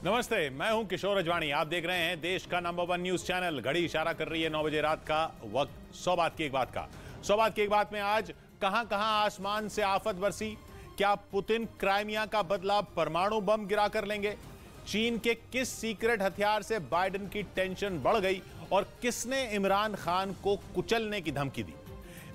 नमस्ते, मैं हूं किशोर अजवाणी। आप देख रहे हैं देश का नंबर 1 न्यूज चैनल। घड़ी इशारा कर रही है 9 बजे रात का वक्त। 100 बात की एक बात का 100 बात की एक बात में आज कहां आसमान से आफत बरसी। क्या पुतिन क्राइमिया का बदला परमाणु बम गिरा कर लेंगे? चीन के किस सीक्रेट हथियार से बाइडेन की टेंशन बढ़ गई और किसने इमरान खान को कुचलने की धमकी दी?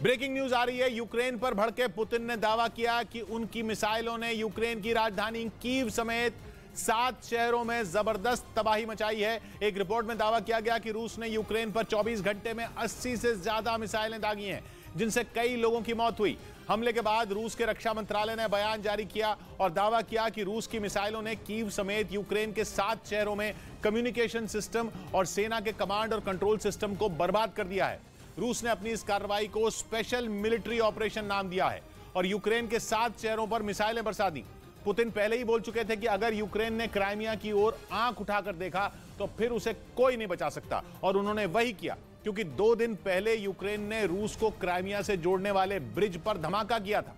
ब्रेकिंग न्यूज आ रही है। यूक्रेन पर भड़के पुतिन ने दावा किया कि उनकी मिसाइलों ने यूक्रेन की राजधानी कीव समेत 7 शहरों में जबरदस्त तबाही मचाई है। एक रिपोर्ट में दावा किया गया कि रूस ने यूक्रेन पर 24 घंटे में 80 से ज्यादा मिसाइलें दागी हैं, जिनसे कई लोगों की मौत हुई। हमले के बाद रूस के रक्षा मंत्रालय ने बयान जारी किया और दावा किया कि रूस की मिसाइलों ने कीव समेत यूक्रेन के 7 शहरों में कम्युनिकेशन सिस्टम और सेना के कमांड और कंट्रोल सिस्टम को बर्बाद कर दिया है। रूस ने अपनी इस कार्रवाई को स्पेशल मिलिट्री ऑपरेशन नाम दिया है और यूक्रेन के 7 शहरों पर मिसाइलें बरसा दी। पुतिन पहले ही बोल चुके थे कि अगर यूक्रेन ने क्राइमिया की ओर आंख उठाकर देखा तो फिर उसे कोई नहीं बचा सकता, और उन्होंने वही किया, क्योंकि 2 दिन पहले यूक्रेन ने रूस को क्राइमिया से जोड़ने वाले ब्रिज पर धमाका किया था,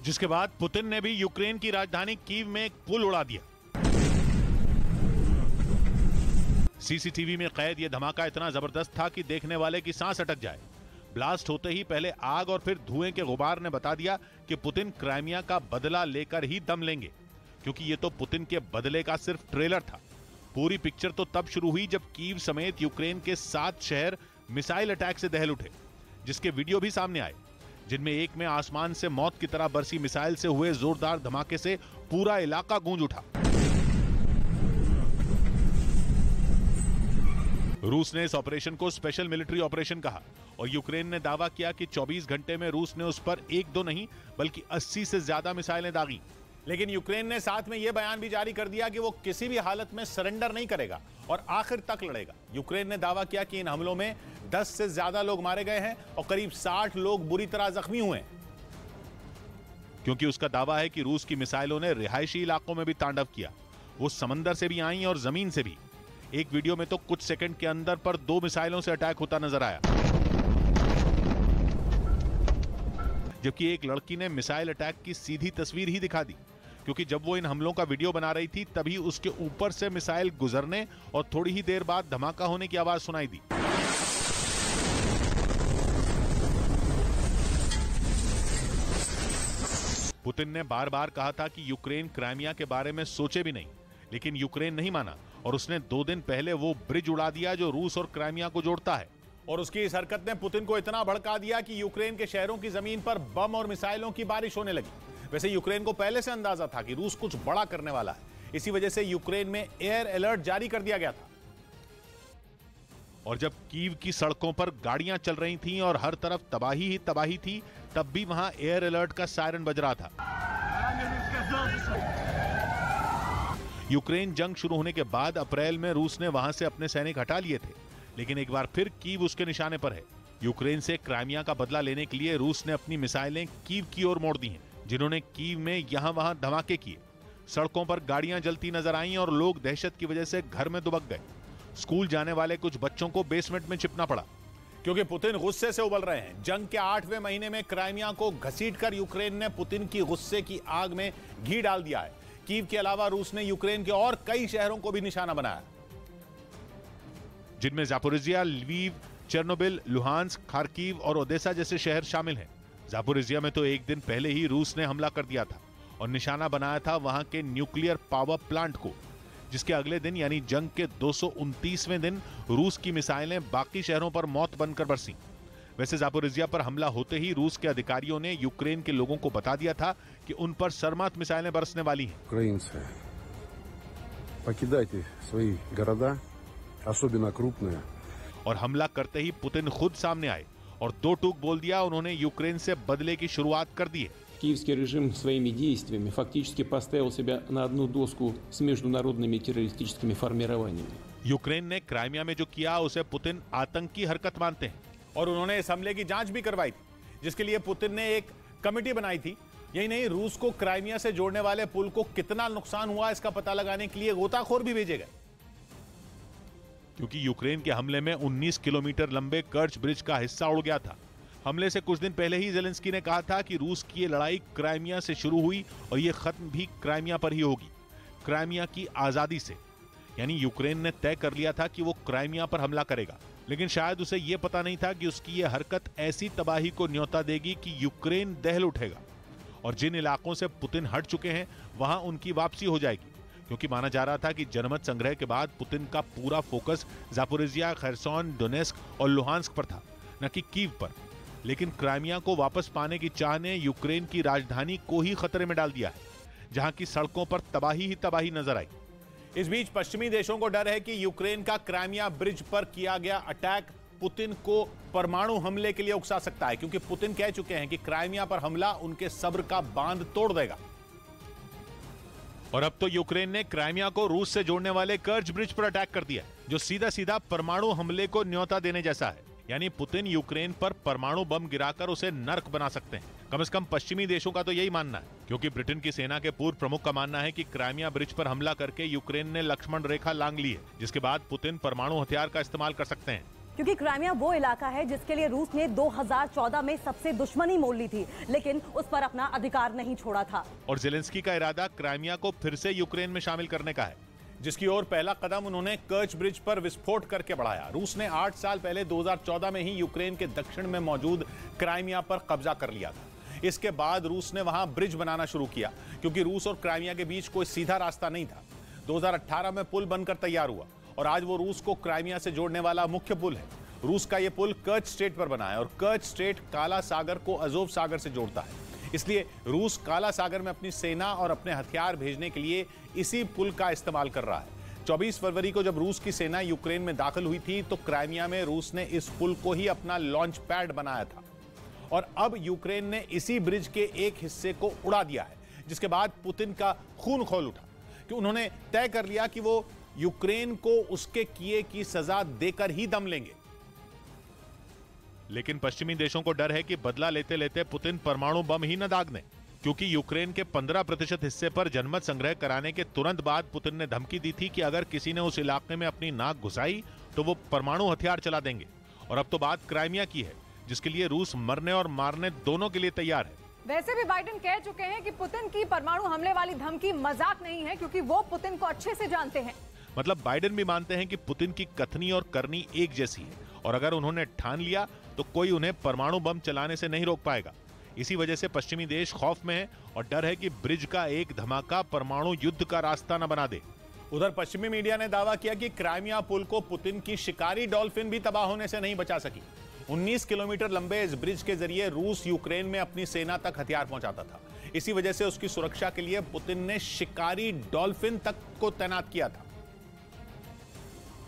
जिसके बाद पुतिन ने भी यूक्रेन की राजधानी कीव में एक पुल उड़ा दिया। सीसीटीवी में कैद यह धमाका इतना जबरदस्त था कि देखने वाले की सांस अटक जाए। ब्लास्ट होते ही पहले आग और फिर धुएं के गुबार ने बता दिया कि पुतिन क्राइमिया का बदला लेकर ही दम लेंगे, क्योंकि ये तो पुतिन के बदले का सिर्फ ट्रेलर था। पूरी पिक्चर तो तब शुरू हुई जब कीव समेत यूक्रेन के 7 शहर मिसाइल अटैक से दहल उठे, जिसके वीडियो भी सामने आए, जिनमें एक में आसमान से मौत की तरह बरसी मिसाइल से हुए जोरदार धमाके से पूरा इलाका गूंज उठा। रूस ने इस ऑपरेशन को स्पेशल मिलिट्री ऑपरेशन कहा और यूक्रेन ने दावा किया कि 24 घंटे में रूस ने उस पर 1-2 नहीं बल्कि 80 से ज्यादा मिसाइलें दागी। लेकिन यूक्रेन ने साथ में यह बयान भी जारी कर दिया कि वो किसी भी हालत में सरेंडर नहीं करेगा और आखिर तक लड़ेगा। यूक्रेन ने दावा किया कि इन हमलों में 10 से ज्यादा लोग मारे गए हैं और करीब 60 लोग बुरी तरह जख्मी हुए हैं, क्योंकि उसका दावा है कि रूस की मिसाइलों ने रिहायशी इलाकों में भी तांडव किया। वो समंदर से भी आई और जमीन से भी। एक वीडियो में तो कुछ सेकंड के अंदर पर 2 मिसाइलों से अटैक होता नजर आया, जबकि एक लड़की ने मिसाइल अटैक की सीधी तस्वीर ही दिखा दी, क्योंकि जब वो इन हमलों का वीडियो बना रही थी तभी उसके ऊपर से मिसाइल गुजरने और थोड़ी ही देर बाद धमाका होने की आवाज सुनाई दी। पुतिन ने बार बार कहा था कि यूक्रेन क्राइमिया के बारे में सोचे भी नहीं, लेकिन यूक्रेन नहीं माना और उसने 2 दिन पहले वो ब्रिज उड़ा दिया जो रूस और क्राइमिया को जोड़ता है। और उसकी इस हरकत ने पुतिन को इतना भड़का दिया कि यूक्रेन के शहरों की जमीन पर बम और मिसाइलों की बारिश होने लगी। वैसे यूक्रेन को पहले से अंदाजा था कि रूस कुछ बड़ा करने वाला है, इसी वजह से यूक्रेन में एयर अलर्ट जारी कर दिया गया था। और जब कीव की सड़कों पर गाड़ियां चल रही थीं और हर तरफ तबाही ही तबाही थी, तब भी वहां एयर अलर्ट का सायरन बज रहा था। यूक्रेन जंग शुरू होने के बाद अप्रैल में रूस ने वहां से अपने सैनिक हटा लिए थे, लेकिन एक बार फिर कीव उसके निशाने पर है। यूक्रेन से क्राइमिया का बदला लेने के लिए रूस ने अपनी मिसाइलें कीव की ओर मोड़ दी हैं, जिन्होंने कीव में यहां वहां धमाके किए। सड़कों पर गाड़ियां जलती नजर आईं और लोग दहशत की वजह से घर में दुबक गए। स्कूल जाने वाले कुछ बच्चों को बेसमेंट में छिपना पड़ा, क्योंकि पुतिन गुस्से से उबल रहे हैं। जंग के 8वें महीने में क्राइमिया को घसीटकर यूक्रेन ने पुतिन की गुस्से की आग में घी डाल दिया है। कीव के अलावा रूस ने यूक्रेन के और कई शहरों को भी निशाना बनाया, जिनमें Zaporizhzhia, Lviv, Chernobyl, Luhansk, Kharkiv और ओदेसा जैसे शहर शामिल हैं। जापोरिजिया में तो एक दिन पहले ही रूस ने हमला कर दिया था और निशाना बनाया था वहां के न्यूक्लियर पावर प्लांट को, जिसके अगले दिन यानी जंग के 229वें दिन रूस की मिसाइलें बाकी शहरों पर मौत बनकर बरसी। वैसे जापोरिजिया पर हमला होते ही रूस के अधिकारियों ने यूक्रेन के लोगों को बता दिया था कि उन पर सरमात मिसाइलें बरसने वाली हैं। Украинцы, покидайте свои города, особенно крупные. और हमला करते ही पुतिन खुद सामने आए और 2 टूक बोल दिया। उन्होंने यूक्रेन से बदले की शुरुआत कर दी है। Киевский режим своими действиями фактически поставил себя на одну доску с международными террористическими формированиями. यूक्रेन ने क्राइमिया में जो किया उसे पुतिन आतंकी हरकत मानते हैं और उन्होंने इस हमले की जांच भी करवाई थी, जिसके लिए पुतिन ने एक कमेटी बनाई थी। यही नहीं, रूस को क्राइमिया से जोड़ने वाले पुल को कितना नुकसान हुआ इसका पता लगाने के लिए गोताखोर भी भेजे गए, क्योंकि यूक्रेन के हमले में 19 किलोमीटर लंबे कर्च ब्रिज का हिस्सा उड़ गया था। हमले से कुछ दिन पहले ही ज़ेलेंस्की ने कहा था कि रूस की ये लड़ाई क्राइमिया से शुरू हुई और ये खत्म भी क्राइमिया पर ही होगी। क्राइमिया की आजादी से। यानी यूक्रेन ने तय कर लिया था कि वो क्राइमिया पर हमला करेगा, लेकिन शायद उसे यह पता नहीं था कि उसकी यह हरकत ऐसी तबाही को न्योता देगी कि यूक्रेन दहल उठेगा और जिन इलाकों से पुतिन हट चुके हैं वहां उनकी वापसी हो जाएगी, क्योंकि माना जा रहा था कि जनमत संग्रह के बाद पुतिन का पूरा फोकस जापोरिजिया, खरसोन, डोनेस्क और लुहांस्क पर था, न कि कीव पर। लेकिन क्राइमिया को वापस पाने की चाह ने यूक्रेन की राजधानी को ही खतरे में डाल दिया है, जहां की सड़कों पर तबाही ही तबाही नजर आई। इस बीच पश्चिमी देशों को डर है कि यूक्रेन का क्राइमिया ब्रिज पर किया गया अटैक पुतिन को परमाणु हमले के लिए उकसा सकता है, क्योंकि पुतिन कह चुके हैं कि क्राइमिया पर हमला उनके सब्र का बांध तोड़ देगा। और अब तो यूक्रेन ने क्राइमिया को रूस से जोड़ने वाले कर्च ब्रिज पर अटैक कर दिया, जो सीधा सीधा परमाणु हमले को न्योता देने जैसा है। यानी पुतिन यूक्रेन पर परमाणु बम गिराकर उसे नर्क बना सकते हैं। कम से कम पश्चिमी देशों का तो यही मानना है, क्योंकि ब्रिटेन की सेना के पूर्व प्रमुख का मानना है कि क्राइमिया ब्रिज पर हमला करके यूक्रेन ने लक्ष्मण रेखा लांघ ली है, जिसके बाद पुतिन परमाणु हथियार का इस्तेमाल कर सकते हैं। क्योंकि क्राइमिया वो इलाका है जिसके लिए रूस ने 2014 में सबसे दुश्मनी मोल ली थी, लेकिन उस पर अपना अधिकार नहीं छोड़ा था। और ज़ेलेंस्की का इरादा क्राइमिया को फिर से यूक्रेन में शामिल करने का है, जिसकी ओर पहला कदम उन्होंने कर्च ब्रिज पर विस्फोट करके बढ़ाया। रूस ने 8 साल पहले 2014 में ही यूक्रेन के दक्षिण में मौजूद क्राइमिया पर कब्जा कर लिया था। इसके बाद रूस ने वहां ब्रिज बनाना शुरू किया, क्योंकि रूस और क्राइमिया के बीच कोई सीधा रास्ता नहीं था। 2018 में पुल बनकर तैयार हुआ और आज वो रूस को क्राइमिया से जोड़ने वाला मुख्य पुल है। रूस का ये पुल कर्च स्ट्रेट पर बना है और कर्च स्ट्रेट काला सागर को अजोव सागर से जोड़ता है। इसलिए रूस काला सागर में अपनी सेना और अपने हथियार भेजने के लिए इसी पुल का इस्तेमाल कर रहा है। 24 फरवरी को जब रूस की सेना यूक्रेन में दाखिल हुई थी तो क्राइमिया में रूस ने इस पुल को ही अपना लॉन्च पैड बनाया था और अब यूक्रेन ने इसी ब्रिज के एक हिस्से को उड़ा दिया है, जिसके बाद पुतिन का खून खौल उठा कि उन्होंने तय कर लिया कि वो यूक्रेन को उसके किए की सजा देकर ही दम लेंगे। लेकिन पश्चिमी देशों को डर है कि बदला लेते लेते पुतिन परमाणु बम ही न दाग दें, क्योंकि यूक्रेन के 15% हिस्से पर जनमत संग्रह कराने के तुरंत बाद पुतिन ने धमकी दी थी कि अगर किसी ने उस इलाके में अपनी नाक घुसाई तो वो परमाणु हथियार चला देंगे। और अब तो बात क्राइमिया की है, जिसके लिए रूस मरने और मारने दोनों के लिए तैयार है। वैसे भी बाइडेन कह चुके हैं कि पुतिन की परमाणु हमले वाली धमकी मजाक नहीं है, क्योंकि वो पुतिन को अच्छे से जानते हैं। मतलब बाइडेन भी मानते हैं कि पुतिन की कथनी और करनी एक जैसी है, और अगर उन्होंने ठान लिया तो कोई उन्हें परमाणु बम चलाने से नहीं रोक पाएगा। इसी वजह से पश्चिमी देश खौफ में है और डर है कि ब्रिज का एक धमाका परमाणु युद्ध का रास्ता न बना दे। उधर पश्चिमी मीडिया ने दावा किया कि क्राइमिया पुल को पुतिन की शिकारी डॉल्फिन भी तबाह होने से नहीं बचा सकी। 19 किलोमीटर लंबे इस ब्रिज के जरिए रूस यूक्रेन में अपनी सेना तक हथियार पहुंचाता था। इसी वजह से उसकी सुरक्षा के लिए पुतिन ने शिकारी डॉल्फिन तक को तैनात किया था।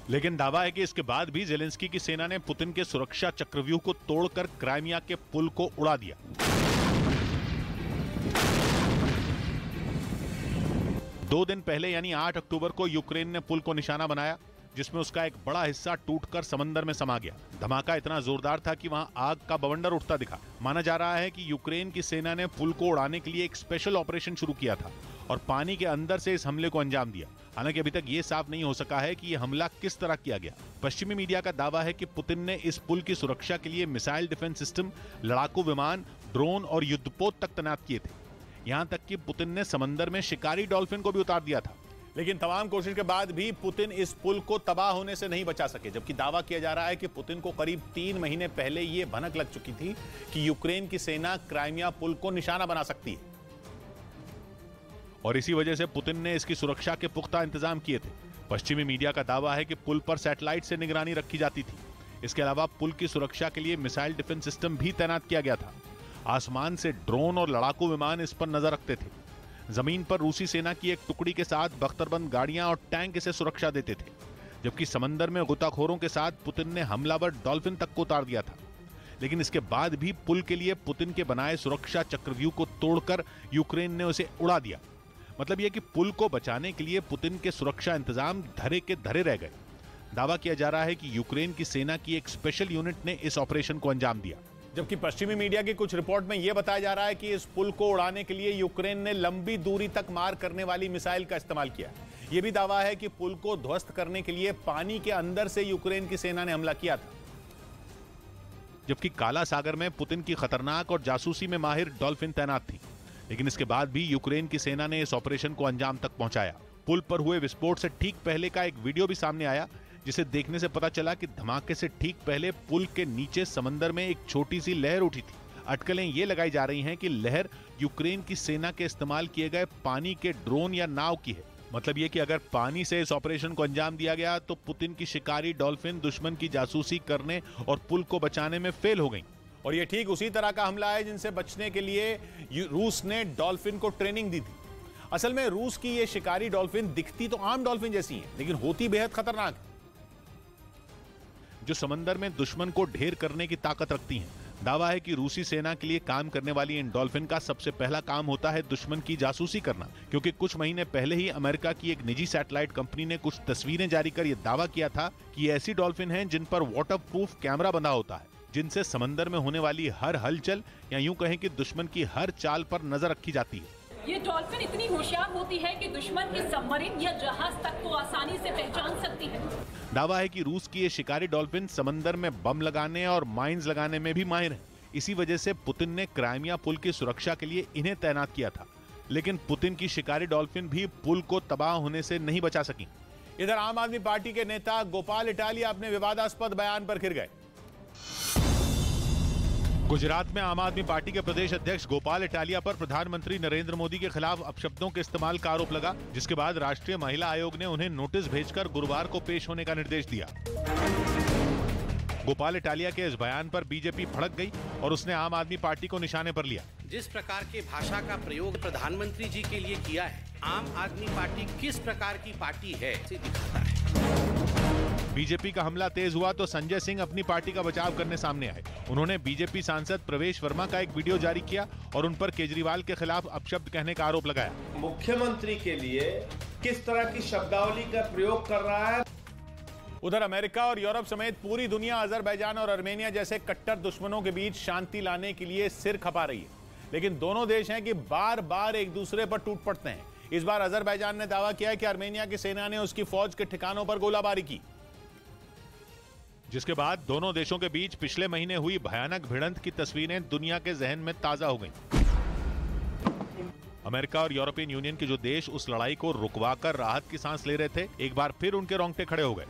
लेकिन दावा है कि इसके बाद भी ज़ेलेंस्की की सेना ने पुतिन के सुरक्षा चक्रव्यूह को तोड़कर क्राइमिया के पुल को उड़ा दिया। दो दिन पहले यानी 8 अक्टूबर को यूक्रेन ने पुल को निशाना बनाया, जिसमें उसका एक बड़ा हिस्सा टूटकर समंदर में समा गया। धमाका इतना जोरदार था कि वहां आग का बवंडर उठता दिखा। माना जा रहा है कि यूक्रेन की सेना ने पुल को उड़ाने के लिए एक स्पेशल ऑपरेशन शुरू किया था और पानी के अंदर से इस हमले को अंजाम दिया। हालांकि अभी तक ये साफ नहीं हो सका है कि यह हमला किस तरह किया गया। पश्चिमी मीडिया का दावा है कि पुतिन ने इस पुल की सुरक्षा के लिए मिसाइल डिफेंस सिस्टम, लड़ाकू विमान, ड्रोन और युद्धपोत तक तैनात किए थे। यहां तक कि पुतिन ने समंदर में शिकारी डॉल्फिन को भी उतार दिया था। लेकिन तमाम कोशिश के बाद भी पुतिन इस पुल को तबाह होने से नहीं बचा सके, जबकि दावा किया जा रहा है कि पुतिन को करीब 3 महीने पहले यह भनक लग चुकी थी कि यूक्रेन की सेना क्राइमिया पुल को निशाना बना सकती है और इसी वजह से पुतिन ने इसकी सुरक्षा के पुख्ता इंतजाम किए थे। पश्चिमी मीडिया का दावा है कि पुल पर सैटेलाइट से निगरानी रखी जाती थी। इसके अलावा पुल की सुरक्षा के लिए मिसाइल डिफेंस सिस्टम भी तैनात किया गया था। आसमान से ड्रोन और लड़ाकू विमान इस पर नजर रखते थे। जमीन पर रूसी सेना की एक टुकड़ी के साथ बख्तरबंद गाड़ियां और टैंक इसे सुरक्षा देते थे, जबकि समंदर में गोताखोरों के साथ पुतिन ने हमलावर डॉल्फिन तक को उतार दिया था। लेकिन इसके बाद भी पुल के लिए पुतिन के बनाए सुरक्षा चक्रव्यूह को तोड़कर यूक्रेन ने उसे उड़ा दिया। मतलब यह कि पुल को बचाने के लिए पुतिन के सुरक्षा इंतजाम धरे के धरे रह गए। दावा किया जा रहा है कि यूक्रेन की सेना की एक स्पेशल यूनिट ने इस ऑपरेशन को अंजाम दिया, जबकि पश्चिमी मीडिया की कुछ रिपोर्ट में यह बताया जा रहा है कि इस पुल को उड़ाने के लिए यूक्रेन ने लंबी दूरी तक मार करने वाली मिसाइल का इस्तेमाल किया। यह भी दावा है कि पुल को ध्वस्त करने के लिए पानी के अंदर से यूक्रेन की सेना ने हमला किया था। जबकि काला सागर में पुतिन की खतरनाक और जासूसी में माहिर डॉल्फिन तैनात थी। लेकिन इसके बाद भी यूक्रेन की सेना ने इस ऑपरेशन को अंजाम तक पहुंचाया। पुल पर हुए विस्फोट से ठीक पहले का एक वीडियो भी सामने आया, जिसे देखने से पता चला कि धमाके से ठीक पहले पुल के नीचे समंदर में एक छोटी सी लहर उठी थी। अटकलें ये लगाई जा रही हैं कि लहर यूक्रेन की सेना के इस्तेमाल किए गए पानी के ड्रोन या नाव की है। मतलब ये कि अगर पानी से इस ऑपरेशन को अंजाम दिया गया तो पुतिन की शिकारी डॉल्फिन दुश्मन की जासूसी करने और पुल को बचाने में फेल हो गई। और ये ठीक उसी तरह का हमला है जिनसे बचने के लिए रूस ने डॉल्फिन को ट्रेनिंग दी थी। असल में रूस की ये शिकारी डॉल्फिन दिखती तो आम डॉल्फिन जैसी है, लेकिन होती बेहद खतरनाक है, जो समंदर में दुश्मन को ढेर करने की ताकत रखती हैं। दावा है कि रूसी सेना के लिए काम करने वाली इन डॉल्फिन का सबसे पहला काम होता है दुश्मन की जासूसी करना, क्योंकि कुछ महीने पहले ही अमेरिका की एक निजी सैटेलाइट कंपनी ने कुछ तस्वीरें जारी कर यह दावा किया था कि ऐसी डॉल्फिन हैं जिन पर वाटरप्रूफ कैमरा बंधा होता है, जिनसे समंदर में होने वाली हर हलचल या यूं कहें कि दुश्मन की हर चाल पर नजर रखी जाती है। ये डॉल्फिन इतनी होशियार होती है कि दुश्मन के सबमरीन या जहाज तक को आसानी से पहचान सकती है। दावा है कि रूस की ये शिकारी डॉल्फिन समंदर में बम लगाने और माइंस लगाने में भी माहिर है। इसी वजह से पुतिन ने क्राइमिया पुल की सुरक्षा के लिए इन्हें तैनात किया था, लेकिन पुतिन की शिकारी डॉल्फिन भी पुल को तबाह होने से नहीं बचा सकी। इधर आम आदमी पार्टी के नेता गोपाल इटालिया अपने विवादास्पद बयान पर घिर गए। गुजरात में आम आदमी पार्टी के प्रदेश अध्यक्ष गोपाल इटालिया पर प्रधानमंत्री नरेंद्र मोदी के खिलाफ अपशब्दों के इस्तेमाल का आरोप लगा, जिसके बाद राष्ट्रीय महिला आयोग ने उन्हें नोटिस भेजकर गुरुवार को पेश होने का निर्देश दिया। गोपाल इटालिया के इस बयान पर बीजेपी भड़क गई और उसने आम आदमी पार्टी को निशाने पर लिया। जिस प्रकार के भाषा का प्रयोग प्रधानमंत्री जी के लिए किया है, आम आदमी पार्टी किस प्रकार की पार्टी है इसे दिखाता है। बीजेपी का हमला तेज हुआ तो संजय सिंह अपनी पार्टी का बचाव करने सामने आए। उन्होंने बीजेपी सांसद प्रवेश वर्मा का एक वीडियो जारी किया और उन पर केजरीवाल के खिलाफ अपशब्द कहने का आरोप लगाया। मुख्यमंत्री के लिए किस तरह की शब्दावली का प्रयोग कर रहा है। उधर अमेरिका और यूरोप समेत पूरी दुनिया अजरबैजान और आर्मेनिया जैसे कट्टर दुश्मनों के बीच शांति लाने के लिए सिर खपा रही है, लेकिन दोनों देश हैं कि बार बार एक दूसरे पर टूट पड़ते हैं। इस बार अजरबैजान ने दावा किया है कि आर्मेनिया की सेना ने उसकी फौज के ठिकानों पर गोलाबारी की, जिसके बाद दोनों देशों के बीच पिछले महीने हुई भयानक भिड़ंत की तस्वीरें दुनिया के जहन में ताजा हो गईं। अमेरिका और यूरोपियन यूनियन के जो देश उस लड़ाई को रुकवाकर राहत की सांस ले रहे थे, एक बार फिर उनके रोंगटे खड़े हो गए।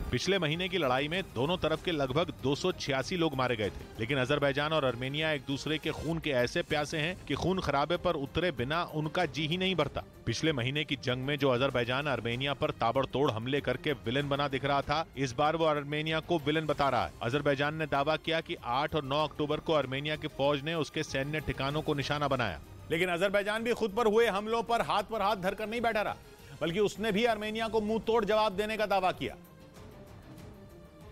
पिछले महीने की लड़ाई में दोनों तरफ के लगभग 286 लोग मारे गए थे, लेकिन अजरबैजान और आर्मेनिया एक दूसरे के खून के ऐसे प्यासे हैं कि खून खराबे पर उतरे बिना उनका जी ही नहीं भरता। पिछले महीने की जंग में जो अजरबैजान आर्मेनिया पर ताबड़तोड़ हमले करके विलेन बना दिख रहा था, इस बार वो आर्मेनिया को विलेन बता रहा है। अजरबैजान ने दावा किया कि 8 और 9 अक्टूबर को आर्मेनिया की फौज ने उसके सैन्य ठिकानों को निशाना बनाया, लेकिन अजरबैजान भी खुद पर हुए हमलों पर हाथ धरकर नहीं बैठा रहा, बल्कि उसने भी आर्मेनिया को मुंह तोड़ जवाब देने का दावा किया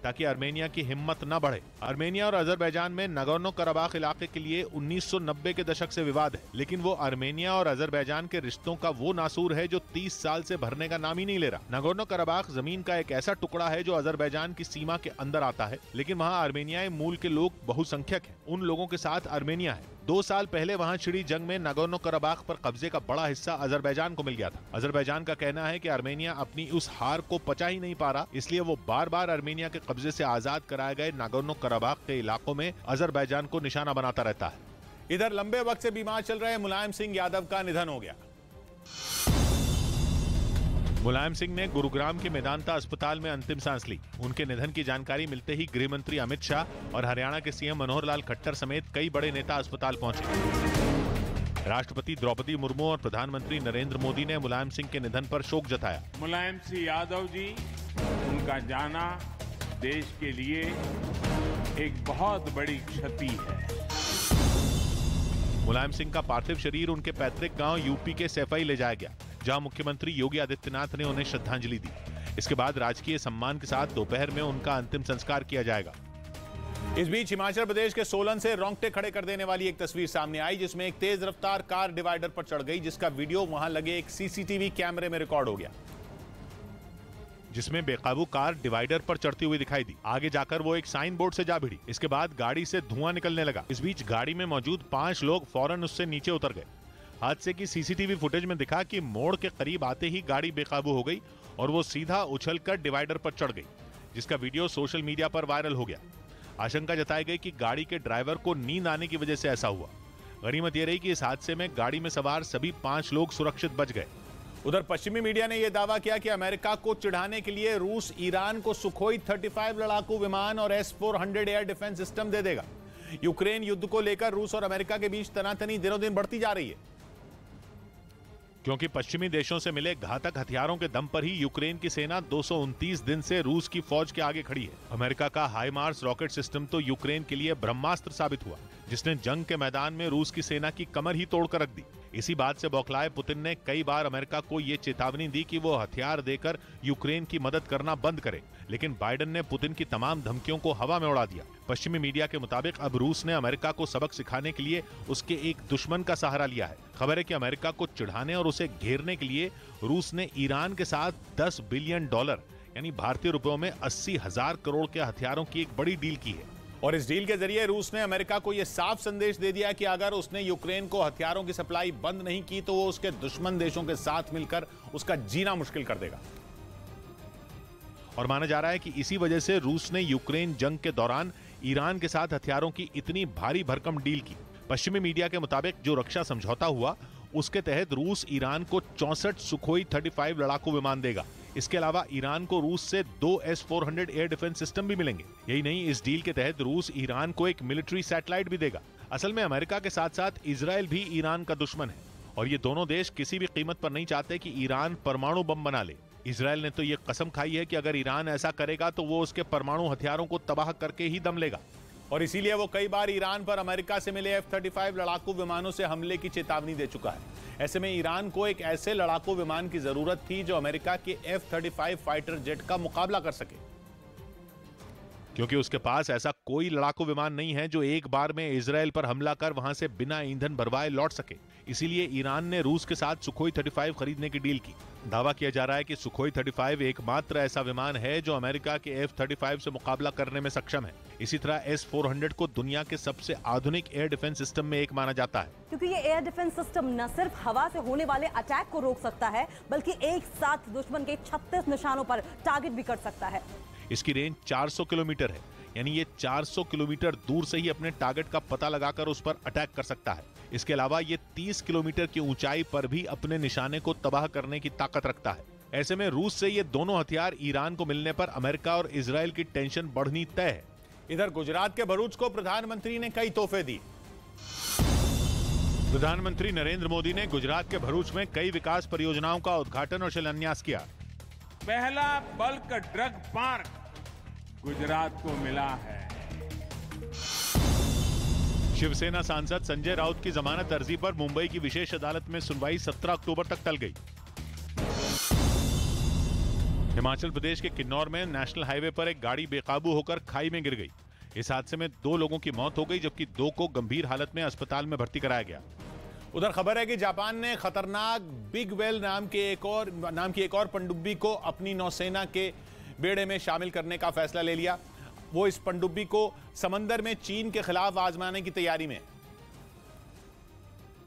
ताकि आर्मेनिया की हिम्मत न बढ़े। आर्मेनिया और अजरबैजान में नगोर्नो कराबाख इलाके के लिए 1990 के दशक से विवाद है, लेकिन वो आर्मेनिया और अजरबैजान के रिश्तों का वो नासूर है जो 30 साल से भरने का नाम ही नहीं ले रहा। नगोर्नो कराबाख जमीन का एक ऐसा टुकड़ा है जो अजरबैजान की सीमा के अंदर आता है, लेकिन वहाँ आर्मेनियाई मूल के लोग बहुसंख्यक हैं। उन लोगों के साथ आर्मेनिया है। 2 साल पहले वहां छिड़ी जंग में नगोर्नो कराबाख पर कब्जे का बड़ा हिस्सा अजरबैजान को मिल गया था। अजरबैजान का कहना है कि आर्मेनिया अपनी उस हार को पचा ही नहीं पा रहा, इसलिए वो बार बार आर्मेनिया के कब्जे से आजाद कराए गए नागोर्नो कराबाख के इलाकों में अजरबैजान को निशाना बनाता रहता है। इधर लंबे वक्त से बीमार चल रहे मुलायम सिंह यादव का निधन हो गया। मुलायम सिंह ने गुरुग्राम के मेदांता अस्पताल में अंतिम सांस ली। उनके निधन की जानकारी मिलते ही गृह मंत्री अमित शाह और हरियाणा के सीएम मनोहर लाल खट्टर समेत कई बड़े नेता अस्पताल पहुंचे। राष्ट्रपति द्रौपदी मुर्मू और प्रधानमंत्री नरेंद्र मोदी ने मुलायम सिंह के निधन पर शोक जताया। मुलायम सिंह यादव जी, उनका जाना देश के लिए एक बहुत बड़ी क्षति है। मुलायम सिंह का पार्थिव शरीर उनके पैतृक गांव यूपी के सैफई ले जाया गया, जहां मुख्यमंत्री योगी आदित्यनाथ ने उन्हें श्रद्धांजलि दी। इसके बाद राजकीय सम्मान के साथ दोपहर में उनका अंतिम संस्कार किया जाएगा। इस बीच हिमाचल प्रदेश के सोलन से रोंगटे खड़े कर देने वाली एक तस्वीर सामने आई, जिसमें एक तेज रफ्तार कार डिवाइडर पर चढ़ गई, जिसका वीडियो वहां लगे एक सीसीटीवी कैमरे में रिकॉर्ड हो गया, जिसमें बेकाबू कार डिवाइडर पर चढ़ती हुई दिखाई दी। आगे जाकर वो एक साइन बोर्ड से जा भिड़ी। इसके बाद गाड़ी से धुआं निकलने लगा। इस बीच गाड़ी में मौजूद 5 लोग फौरन उससे नीचे उतर गए। हादसे की सीसीटीवी फुटेज में दिखा कि मोड़ के करीब आते ही गाड़ी बेकाबू हो गई और वो सीधा उछलकर डिवाइडर पर चढ़ गई, जिसका वीडियो सोशल मीडिया पर वायरल हो गया। आशंका जताई गई कि गाड़ी के ड्राइवर को नींद आने की वजह से ऐसा हुआ। गनीमत यह रही कि इस हादसे में गाड़ी में सवार सभी 5 लोग सुरक्षित बच गए। उधर पश्चिमी मीडिया ने यह दावा किया कि अमेरिका को चिढ़ाने के लिए रूस ईरान को सुखोई 35 लड़ाकू विमान और S-400 एयर डिफेंस सिस्टम दे देगा। यूक्रेन युद्ध को लेकर रूस और अमेरिका के बीच तनातनी दिनों दिन बढ़ती जा रही है, क्योंकि पश्चिमी देशों से मिले घातक हथियारों के दम पर ही यूक्रेन की सेना 229 दिन से रूस की फौज के आगे खड़ी है। अमेरिका का हाइमार्स रॉकेट सिस्टम तो यूक्रेन के लिए ब्रह्मास्त्र साबित हुआ, जिसने जंग के मैदान में रूस की सेना की कमर ही तोड़कर रख दी। इसी बात से बौखलाए पुतिन ने कई बार अमेरिका को यह चेतावनी दी कि वो हथियार देकर यूक्रेन की मदद करना बंद करे, लेकिन बाइडेन ने पुतिन की तमाम धमकियों को हवा में उड़ा दिया। पश्चिमी मीडिया के मुताबिक अब रूस ने अमेरिका को सबक सिखाने के लिए उसके एक दुश्मन का सहारा लिया है। खबर है कि अमेरिका को चिढ़ाने और उसे घेरने के लिए रूस ने ईरान के साथ $10 बिलियन यानी भारतीय रुपयों में 80,000 करोड़ के हथियारों की एक बड़ी डील की है। और इस डील के जरिए रूस ने अमेरिका को यह साफ संदेश दे दिया कि अगर उसने यूक्रेन को हथियारों की सप्लाई बंद नहीं की तो वो उसके दुश्मन देशों के साथ मिलकर उसका जीना मुश्किल कर देगा। और माना जा रहा है कि इसी वजह से रूस ने यूक्रेन जंग के दौरान ईरान के साथ हथियारों की इतनी भारी भरकम डील की। पश्चिमी मीडिया के मुताबिक जो रक्षा समझौता हुआ उसके तहत रूस ईरान को 64 सुखोई 35 लड़ाकू विमान देगा। इसके अलावा ईरान को रूस से 2 S-400 एयर डिफेंस सिस्टम भी मिलेंगे। यही नहीं, इस डील के तहत रूस ईरान को एक मिलिट्री सैटेलाइट भी देगा। असल में अमेरिका के साथ साथ इजराइल भी ईरान का दुश्मन है और ये दोनों देश किसी भी कीमत पर नहीं चाहते कि ईरान परमाणु बम बना ले। इजराइल ने तो ये कसम खाई है कि अगर ईरान ऐसा करेगा तो वो उसके परमाणु हथियारों को तबाह करके ही दम लेगा, और इसीलिए वो कई बार ईरान पर अमेरिका से मिले F-35 लड़ाकू विमानों से हमले की चेतावनी दे चुका है। ऐसे में ईरान को एक ऐसे लड़ाकू विमान की जरूरत थी जो अमेरिका के F-35 फाइटर जेट का मुकाबला कर सके, क्योंकि उसके पास ऐसा कोई लड़ाकू विमान नहीं है जो एक बार में इजराइल पर हमला कर वहां से बिना ईंधन भरवाए लौट सके। इसीलिए ईरान ने रूस के साथ सुखोई 35 खरीदने की डील की। दावा किया जा रहा है कि सुखोई 35 एकमात्र ऐसा विमान है जो अमेरिका के F-35 से मुकाबला करने में सक्षम है। इसी तरह S-400 को दुनिया के सबसे आधुनिक एयर डिफेंस सिस्टम में एक माना जाता है, क्योंकि ये एयर डिफेंस सिस्टम न सिर्फ हवा से होने वाले अटैक को रोक सकता है बल्कि एक साथ दुश्मन के 36 निशानों पर टारगेट भी कर सकता है। इसकी रेंज 400 किलोमीटर है, यानी ये 400 किलोमीटर दूर से ही अपने टारगेट का पता लगाकर उस पर अटैक कर सकता है। इसके अलावा ये 30 किलोमीटर की ऊंचाई पर भी अपने निशाने को तबाह करने की ताकत रखता है। ऐसे में रूस से ये दोनों हथियार ईरान को मिलने पर अमेरिका और इजराइल की टेंशन बढ़नी तय है। इधर गुजरात के भरूच को प्रधानमंत्री ने कई तोहफे दिए। प्रधानमंत्री नरेंद्र मोदी ने गुजरात के भरूच में कई विकास परियोजनाओं का उद्घाटन और शिलान्यास किया। पहला बल्क ड्रग पार्क गुजरात को मिला है। शिवसेना सांसद संजय राउत की जमानत अर्जी पर मुंबई की विशेष अदालत में सुनवाई 17 अक्टूबर तक टल गई। हिमाचल प्रदेश के किन्नौर में नेशनल हाईवे पर एक गाड़ी बेकाबू होकर खाई में गिर गई। इस हादसे में 2 लोगों की मौत हो गई जबकि 2 को गंभीर हालत में अस्पताल में भर्ती कराया गया। उधर खबर है कि जापान ने खतरनाक बिग वेल नाम की एक और पनडुब्बी को अपनी नौसेना के बेड़े में शामिल करने का फैसला ले लिया। वो इस पनडुब्बी को समंदर में चीन के खिलाफ आजमाने की तैयारी में,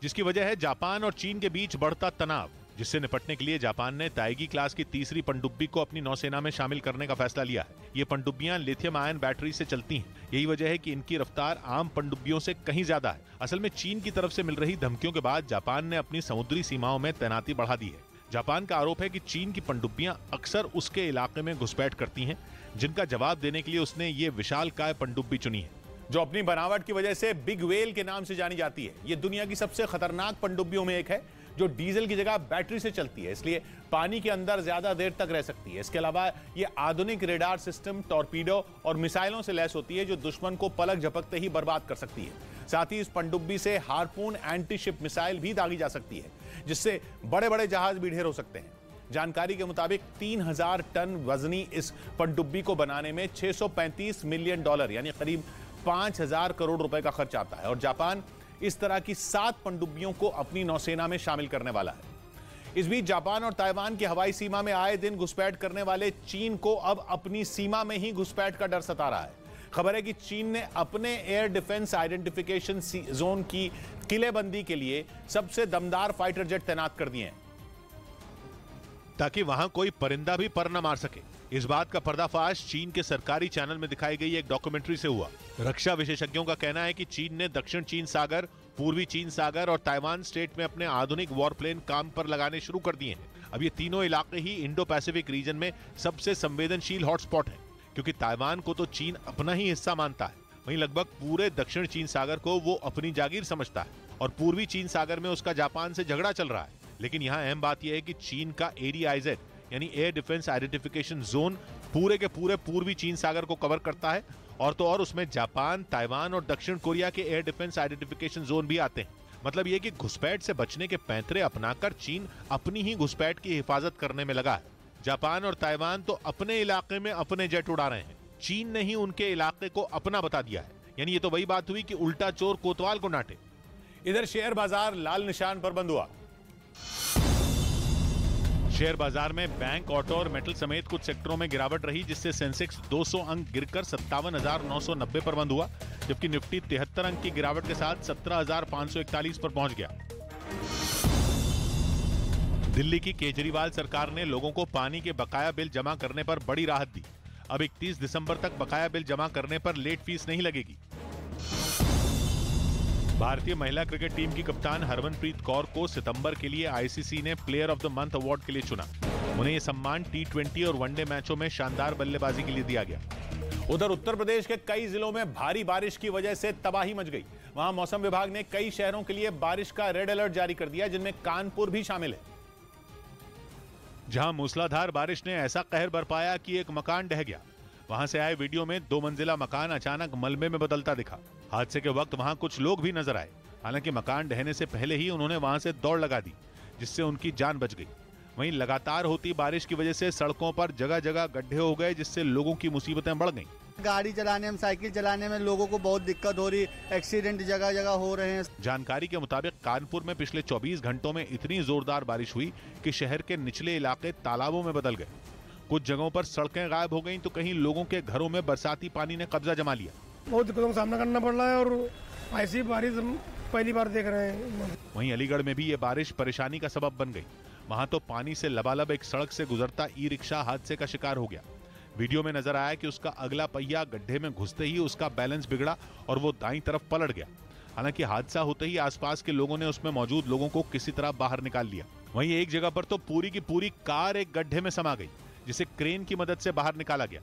जिसकी वजह है जापान और चीन के बीच बढ़ता तनाव, जिससे निपटने के लिए जापान ने ताइगी क्लास की तीसरी पनडुब्बी को अपनी नौसेना में शामिल करने का फैसला लिया है। ये पनडुब्बियां लिथियम आयन बैटरी से चलती हैं। यही वजह है कि इनकी रफ्तार आम पनडुब्बियों से कहीं ज्यादा है। असल में चीन की तरफ से मिल रही धमकियों के बाद जापान ने अपनी समुद्री सीमाओं में तैनाती बढ़ा दी है। जापान का आरोप है कि चीन की पनडुब्बियां अक्सर उसके इलाके में घुसपैठ करती हैं, जिनका जवाब देने के लिए उसने ये विशालकाय पनडुब्बी चुनी है, जो अपनी बनावट की वजह से बिग वेल के नाम से जानी जाती है। ये दुनिया की सबसे खतरनाक पनडुब्बियों में एक है, जो डीजल की जगह बैटरी से चलती है, इसलिए पानी के अंदर ज्यादा देर तक रह सकती है। इसके अलावा ये आधुनिक रेडार सिस्टम, टॉर्पीडो और मिसाइलों से लैस होती है, जो दुश्मन को पलक झपकते ही बर्बाद कर सकती है। साथ ही इस पनडुब्बी से हार्पून एंटी शिप मिसाइल भी दागी जा सकती है, जिससे बड़े बड़े जहाज भी ढेर हो सकते हैं। जानकारी के मुताबिक 3000 टन वजनी इस पनडुब्बी को बनाने में $635 मिलियन यानी करीब 5000 करोड़ रुपए का खर्च आता है, और जापान इस तरह की 7 पनडुब्बियों को अपनी नौसेना में शामिल करने वाला है। इस बीच जापान और ताइवान की हवाई सीमा में आए दिन घुसपैठ करने वाले चीन को अब अपनी सीमा में ही घुसपैठ का डर सता रहा है। खबर है कि चीन ने अपने एयर डिफेंस आइडेंटिफिकेशन जोन की किलेबंदी के लिए सबसे दमदार फाइटर जेट तैनात कर दिए हैं, ताकि वहां कोई परिंदा भी पर न मार सके। इस बात का पर्दाफाश चीन के सरकारी चैनल में दिखाई गई एक डॉक्यूमेंट्री से हुआ। रक्षा विशेषज्ञों का कहना है कि चीन ने दक्षिण चीन सागर पूर्वी चीन सागर और ताइवान स्ट्रेट में अपने आधुनिक वॉरप्लेन काम पर लगाने शुरू कर दिए हैं। अब ये तीनों इलाके ही इंडो पैसिफिक रीजन में सबसे संवेदनशील हॉटस्पॉट है, क्योंकि ताइवान को तो चीन अपना ही हिस्सा मानता है, वहीं लगभग पूरे दक्षिण चीन सागर को वो अपनी जागीर समझता है और पूर्वी चीन सागर में उसका जापान से झगड़ा चल रहा है। लेकिन यहाँ अहम बात यह है कि चीन का ADIZ यानी एयर डिफेंस आइडेंटिफिकेशन जोन पूरे के पूरे पूर्वी चीन सागर को कवर करता है, और तो और उसमें जापान, ताइवान और दक्षिण कोरिया के एयर डिफेंस आइडेंटिफिकेशन जोन भी आते हैं। मतलब ये कि घुसपैठ से बचने के पैंतरे अपनाकर चीन अपनी ही घुसपैठ की हिफाजत करने में लगा है। जापान और ताइवान तो अपने इलाके में अपने जेट उड़ा रहे हैं, चीन ने ही उनके इलाके को अपना बता दिया है। यानी ये तो वही बात हुई कि उल्टा चोर कोतवाल को डांटे। इधर शेयर बाजार लाल निशान पर बंद हुआ। शेयर बाजार में बैंक, ऑटो और मेटल समेत कुछ सेक्टरों में गिरावट रही, जिससे सेंसेक्स 200 अंक गिरकर 57,990 पर बंद हुआ, जबकि निफ्टी 73 अंक की गिरावट के साथ 17,541 पर पहुंच गया। दिल्ली की केजरीवाल सरकार ने लोगों को पानी के बकाया बिल जमा करने पर बड़ी राहत दी। अब 31 दिसंबर तक बकाया बिल जमा करने पर लेट फीस नहीं लगेगी। भारतीय महिला क्रिकेट टीम की कप्तान हरमनप्रीत कौर को सितंबर के लिए आईसीसी ने player of the month award के लिए चुना। उन्हें यह सम्मान T20 और वनडे मैचों में शानदार बल्लेबाजी के लिए दिया गया। उधर उत्तर प्रदेश के कई जिलों में भारी बारिश की वजह से तबाही मच गई। वहां मौसम विभाग ने कई शहरों के लिए बारिश का रेड अलर्ट जारी कर दिया, जिनमें कानपुर भी शामिल है, जहां मूसलाधार बारिश ने ऐसा कहर बरपाया कि एक मकान ढह गया। वहां से आए वीडियो में 2 मंजिला मकान अचानक मलबे में बदलता दिखा। हादसे के वक्त वहां कुछ लोग भी नजर आए, हालांकि मकान ढहने से पहले ही उन्होंने वहां से दौड़ लगा दी, जिससे उनकी जान बच गई। वहीं लगातार होती बारिश की वजह से सड़कों पर जगह जगह गड्ढे हो गए, जिससे लोगों की मुसीबतें बढ़ गईं। गाड़ी चलाने में, साइकिल चलाने में लोगों को बहुत दिक्कत हो रही, एक्सीडेंट जगह जगह हो रहे हैं। जानकारी के मुताबिक कानपुर में पिछले 24 घंटों में इतनी जोरदार बारिश हुई कि शहर के निचले इलाके तालाबों में बदल गए। कुछ जगहों पर सड़कें गायब हो गईं, तो कहीं लोगों के घरों में बरसाती पानी ने कब्जा जमा लिया। बहुत दिक्कतों का सामना करना पड़ रहा है और ऐसी बारिश पहली बार देख रहे हैं। वहीं अलीगढ़ में भी ये बारिश परेशानी का सबब बन गई। वहां तो पानी से लबालब एक सड़क से गुजरता ई-रिक्शा हादसे का शिकार हो गया। वीडियो में नजर आया कि उसका अगला पहिया गड्ढे में घुसते ही उसका बैलेंस बिगड़ा और वो दाईं तरफ पलट गया। हालांकि हादसा होते ही आसपास के लोगों ने उसमें मौजूद लोगों को किसी तरह बाहर निकाल लिया। वहीं एक जगह पर तो पूरी की पूरी कार एक गड्ढे में समा गई, जिसे क्रेन की मदद से बाहर निकाला गया।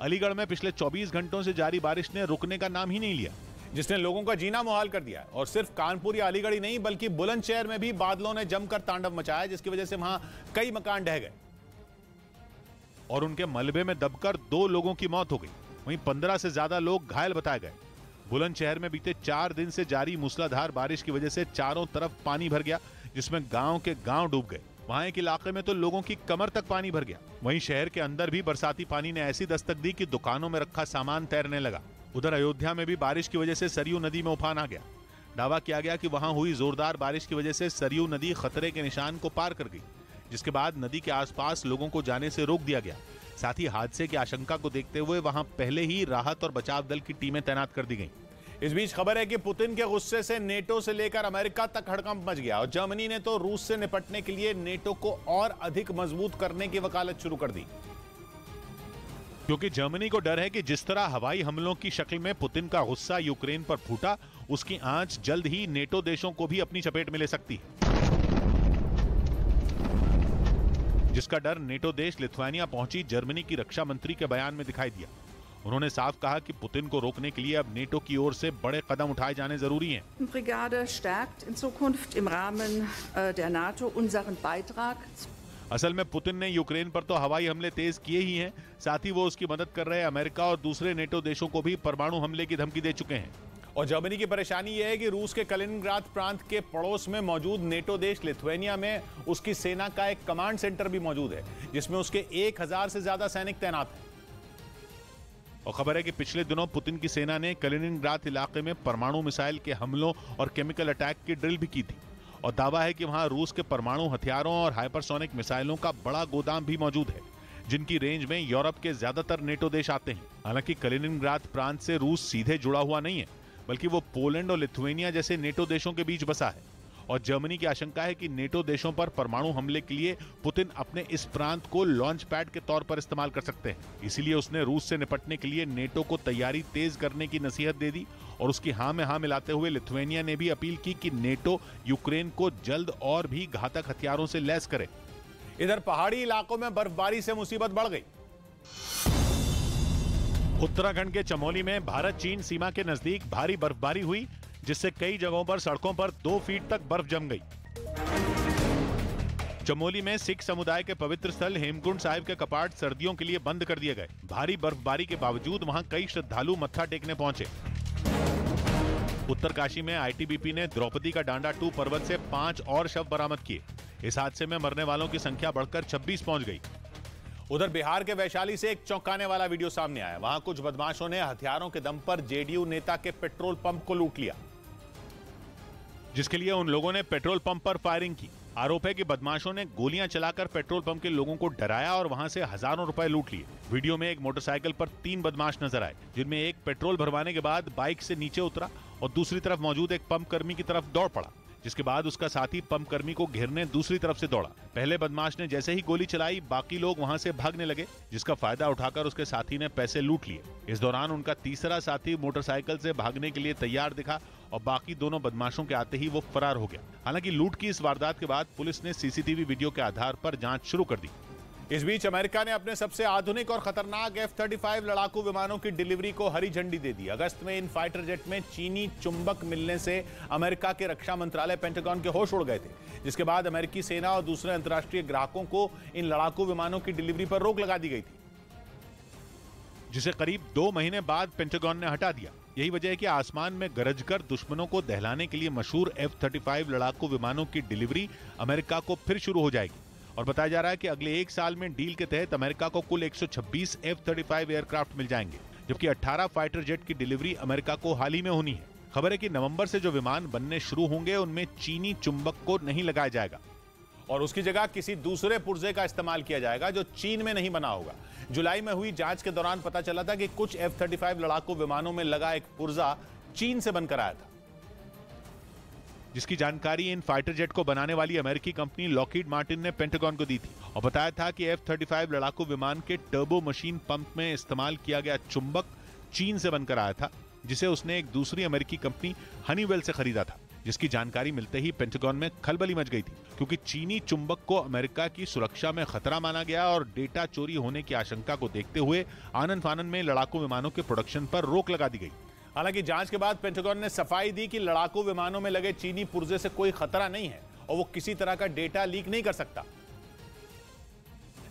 अलीगढ़ में पिछले 24 घंटों से जारी बारिश ने रुकने का नाम ही नहीं लिया, जिसने लोगों का जीना मुहाल कर दिया। और सिर्फ कानपुर या अलीगढ़ ही नहीं, बल्कि बुलंदशहर में भी बादलों ने जमकर तांडव मचाया, जिसकी वजह से वहां कई मकान ढह गए और उनके मलबे में दबकर 2 लोगों की मौत हो गई। वहीं 15 से ज्यादा लोग घायल बताए गए। बुलंदशहर में बीते 4 दिन से जारी मूसलाधार बारिश की वजह से चारों तरफ पानी भर गया, जिसमें गांव के गांव डूब गए। वहां एक इलाके में तो लोगों की कमर तक पानी भर गया। वहीं शहर के अंदर भी बरसाती पानी ने ऐसी दस्तक दी कि दुकानों में रखा सामान तैरने लगा। उधर अयोध्या में भी बारिश की वजह से सरयू नदी में उफान आ गया। दावा किया गया कि वहां हुई जोरदार बारिश की वजह से सरयू नदी खतरे के निशान को पार कर गई, जिसके बाद नदी के आसपास लोगों को जाने से रोक दिया गया। साथ ही हादसे की आशंका को देखते हुए वहां पहले ही राहत और बचाव दल की टीमें तैनात कर दी गईं। इस बीच खबर है कि पुतिन के गुस्से से नेटो से लेकर अमेरिका तक हड़कंप मच गया और जर्मनी ने तो रूस से निपटने के लिए नेटो को और अधिक मजबूत करने की वकालत शुरू कर दी, क्योंकि जर्मनी को डर है कि जिस तरह हवाई हमलों की शक्ल में पुतिन का गुस्सा यूक्रेन पर फूटा, उसकी आंच जल्द ही नेटो देशों को भी अपनी चपेट में ले सकती है। जिसका डर नेटो देश लिथुआनिया पहुंची जर्मनी की रक्षा मंत्री के बयान में दिखाई दिया। उन्होंने साफ कहा कि पुतिन को रोकने के लिए अब नेटो की ओर से बड़े कदम उठाए जाने जरूरी हैं। ब्रिगाde stärkt in Zukunft im Rahmen der NATO unseren Beitrag। असल में पुतिन ने यूक्रेन पर तो हवाई हमले तेज किए ही हैं, साथ ही वो उसकी मदद कर रहे अमेरिका और दूसरे नेटो देशों को भी परमाणु हमले की धमकी दे चुके हैं। और जर्मनी की परेशानी यह है कि रूस के कलिनिंग्राद प्रांत के पड़ोस में मौजूद नेटो देश लिथुआनिया में उसकी सेना का एक कमांड सेंटर भी मौजूद है, जिसमें उसके 1000 से ज्यादा सैनिक तैनात हैं। और खबर है कि पिछले दिनों पुतिन की सेना ने कलिनिंग्राद इलाके में परमाणु मिसाइल के हमलों और केमिकल अटैक की ड्रिल भी की थी और दावा है कि वहां रूस के परमाणु हथियारों और हाइपरसोनिक मिसाइलों का बड़ा गोदाम भी मौजूद है, जिनकी रेंज में यूरोप के ज्यादातर नेटो देश आते हैं। हालांकि कलिनिंग्राद प्रांत से रूस सीधे जुड़ा हुआ नहीं है, बल्कि वो पोलैंड और लिथुआनिया जैसे नेटो देशों के बीच बसा है और जर्मनी की आशंका है कि नेटो देशों पर परमाणु हमले के लिए पुतिन अपने इस प्रांत को लॉन्च पैड के तौर पर इस्तेमाल कर सकते हैं। इसीलिए उसने रूस से निपटने के लिए नेटो को तैयारी तेज करने की नसीहत दे दी और उसकी हां में हां मिलाते हुए लिथुआनिया ने भी अपील की कि नेटो यूक्रेन को जल्द और भी घातक हथियारों से लैस करे। इधर पहाड़ी इलाकों में बर्फबारी से मुसीबत बढ़ गई। उत्तराखंड के चमोली में भारत चीन सीमा के नजदीक भारी बर्फबारी हुई, जिससे कई जगहों पर सड़कों पर 2 फीट तक बर्फ जम गई। चमोली में सिख समुदाय के पवित्र स्थल हेमकुंड साहिब के कपाट सर्दियों के लिए बंद कर दिए गए। भारी बर्फबारी के बावजूद वहां कई श्रद्धालु मत्था टेकने पहुंचे। उत्तरकाशी में आईटीबीपी ने द्रौपदी का डांडा 2 पर्वत से 5 और शव बरामद किए। इस हादसे में मरने वालों की संख्या बढ़कर 26 पहुंच गई। उधर बिहार के वैशाली से एक चौंकाने वाला वीडियो सामने आया। वहां कुछ बदमाशों ने हथियारों के दम पर जेडीयू नेता के पेट्रोल पंप को लूट लिया, जिसके लिए उन लोगों ने पेट्रोल पंप पर फायरिंग की। आरोप है कि बदमाशों ने गोलियां चलाकर पेट्रोल पंप के लोगों को डराया और वहां से हजारों रुपए लूट लिए। वीडियो में एक मोटरसाइकिल पर 3 बदमाश नजर आए, जिनमें एक पेट्रोल भरवाने के बाद बाइक से नीचे उतरा और दूसरी तरफ मौजूद एक पंप कर्मी की तरफ दौड़ पड़ा, जिसके बाद उसका साथी पंप कर्मी को घेरने दूसरी तरफ से दौड़ा। पहले बदमाश ने जैसे ही गोली चलाई, बाकी लोग वहां से भागने लगे, जिसका फायदा उठाकर उसके साथी ने पैसे लूट लिए। इस दौरान उनका तीसरा साथी मोटरसाइकिल से भागने के लिए तैयार दिखा और बाकी दोनों बदमाशों के आते ही वो फरार हो गया। हालांकि लूट की इस वारदात के बाद पुलिस ने सीसीटीवी वीडियो के आधार पर जांच शुरू कर दी। इस बीच अमेरिका ने अपने सबसे आधुनिक और खतरनाक F-35 लड़ाकू विमानों की डिलीवरी को हरी झंडी दे दी। अगस्त में इन फाइटर जेट में चीनी चुंबक मिलने से अमेरिका के रक्षा मंत्रालय पेंटागन के होश उड़ गए थे, जिसके बाद अमेरिकी सेना और दूसरे अंतर्राष्ट्रीय ग्राहकों को इन लड़ाकू विमानों की डिलीवरी पर रोक लगा दी गई थी, जिसे करीब 2 महीने बाद पेंटागन ने हटा दिया। यही वजह है कि आसमान में गरजकर दुश्मनों को दहलाने के लिए मशहूर F-35 लड़ाकू विमानों की डिलीवरी अमेरिका को फिर शुरू हो जाएगी। और बताया जा रहा है कि अगले 1 साल में डील के तहत अमेरिका को कुल 126 F-35 एयरक्राफ्ट मिल जाएंगे, जबकि 18 फाइटर जेट की डिलीवरी अमेरिका को हाल ही में होनी है। खबर है कि नवंबर से जो विमान बनने शुरू होंगे उनमें चीनी चुंबक को नहीं लगाया जाएगा और उसकी जगह किसी दूसरे पुर्जे का इस्तेमाल किया जाएगा जो चीन में नहीं बना होगा। जुलाई में हुई जांच के दौरान पता चला था कि कुछ F-35 लड़ाकू विमानों में लगा एक पुर्जा चीन से बनकर आया था, जिसकी जानकारी इन फाइटर जेट को बनाने वाली अमेरिकी कंपनी लॉकहीड मार्टिन ने पेंटागन को दी थी और बताया था कि F-35 लड़ाकू विमान के टर्बो मशीन पंप में इस्तेमाल किया गया चुंबक चीन से बनकर आया था, जिसे उसने एक दूसरी अमेरिकी कंपनी हनीवेल से खरीदा था, जिसकी जानकारी मिलते ही पेंटागन में खलबली मच गई थी, क्योंकि चीनी चुंबक को अमेरिका की सुरक्षा में खतरा माना गया और डेटा चोरी होने की आशंका को देखते हुए आनन फानन में लड़ाकू विमानों के प्रोडक्शन पर रोक लगा दी गई। हालांकि जांच के बाद पेंटागन ने सफाई दी कि लड़ाकू विमानों में लगे चीनी पुर्जे से कोई खतरा नहीं है और वो किसी तरह का डेटा लीक नहीं कर सकता।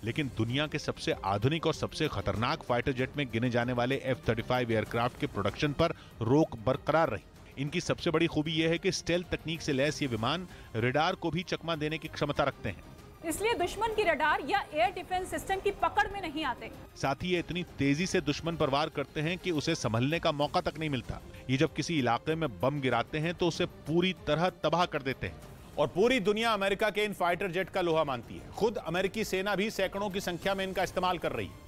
लेकिन दुनिया के सबसे आधुनिक और सबसे खतरनाक फाइटर जेट में गिने जाने वाले F-35 एयरक्राफ्ट के प्रोडक्शन पर रोक बरकरार रही। इनकी सबसे बड़ी खूबी यह है कि स्टेल्थ तकनीक से लैस ये विमान रडार को भी चकमा देने की क्षमता रखते हैं, इसलिए दुश्मन की रडार या एयर डिफेंस सिस्टम की पकड़ में नहीं आते। साथ ही ये इतनी तेजी से दुश्मन पर वार करते हैं कि उसे संभलने का मौका तक नहीं मिलता। ये जब किसी इलाके में बम गिराते हैं तो उसे पूरी तरह तबाह कर देते हैं और पूरी दुनिया अमेरिका के इन फाइटर जेट का लोहा मानती है। खुद अमेरिकी सेना भी सैकड़ों की संख्या में इनका इस्तेमाल कर रही है,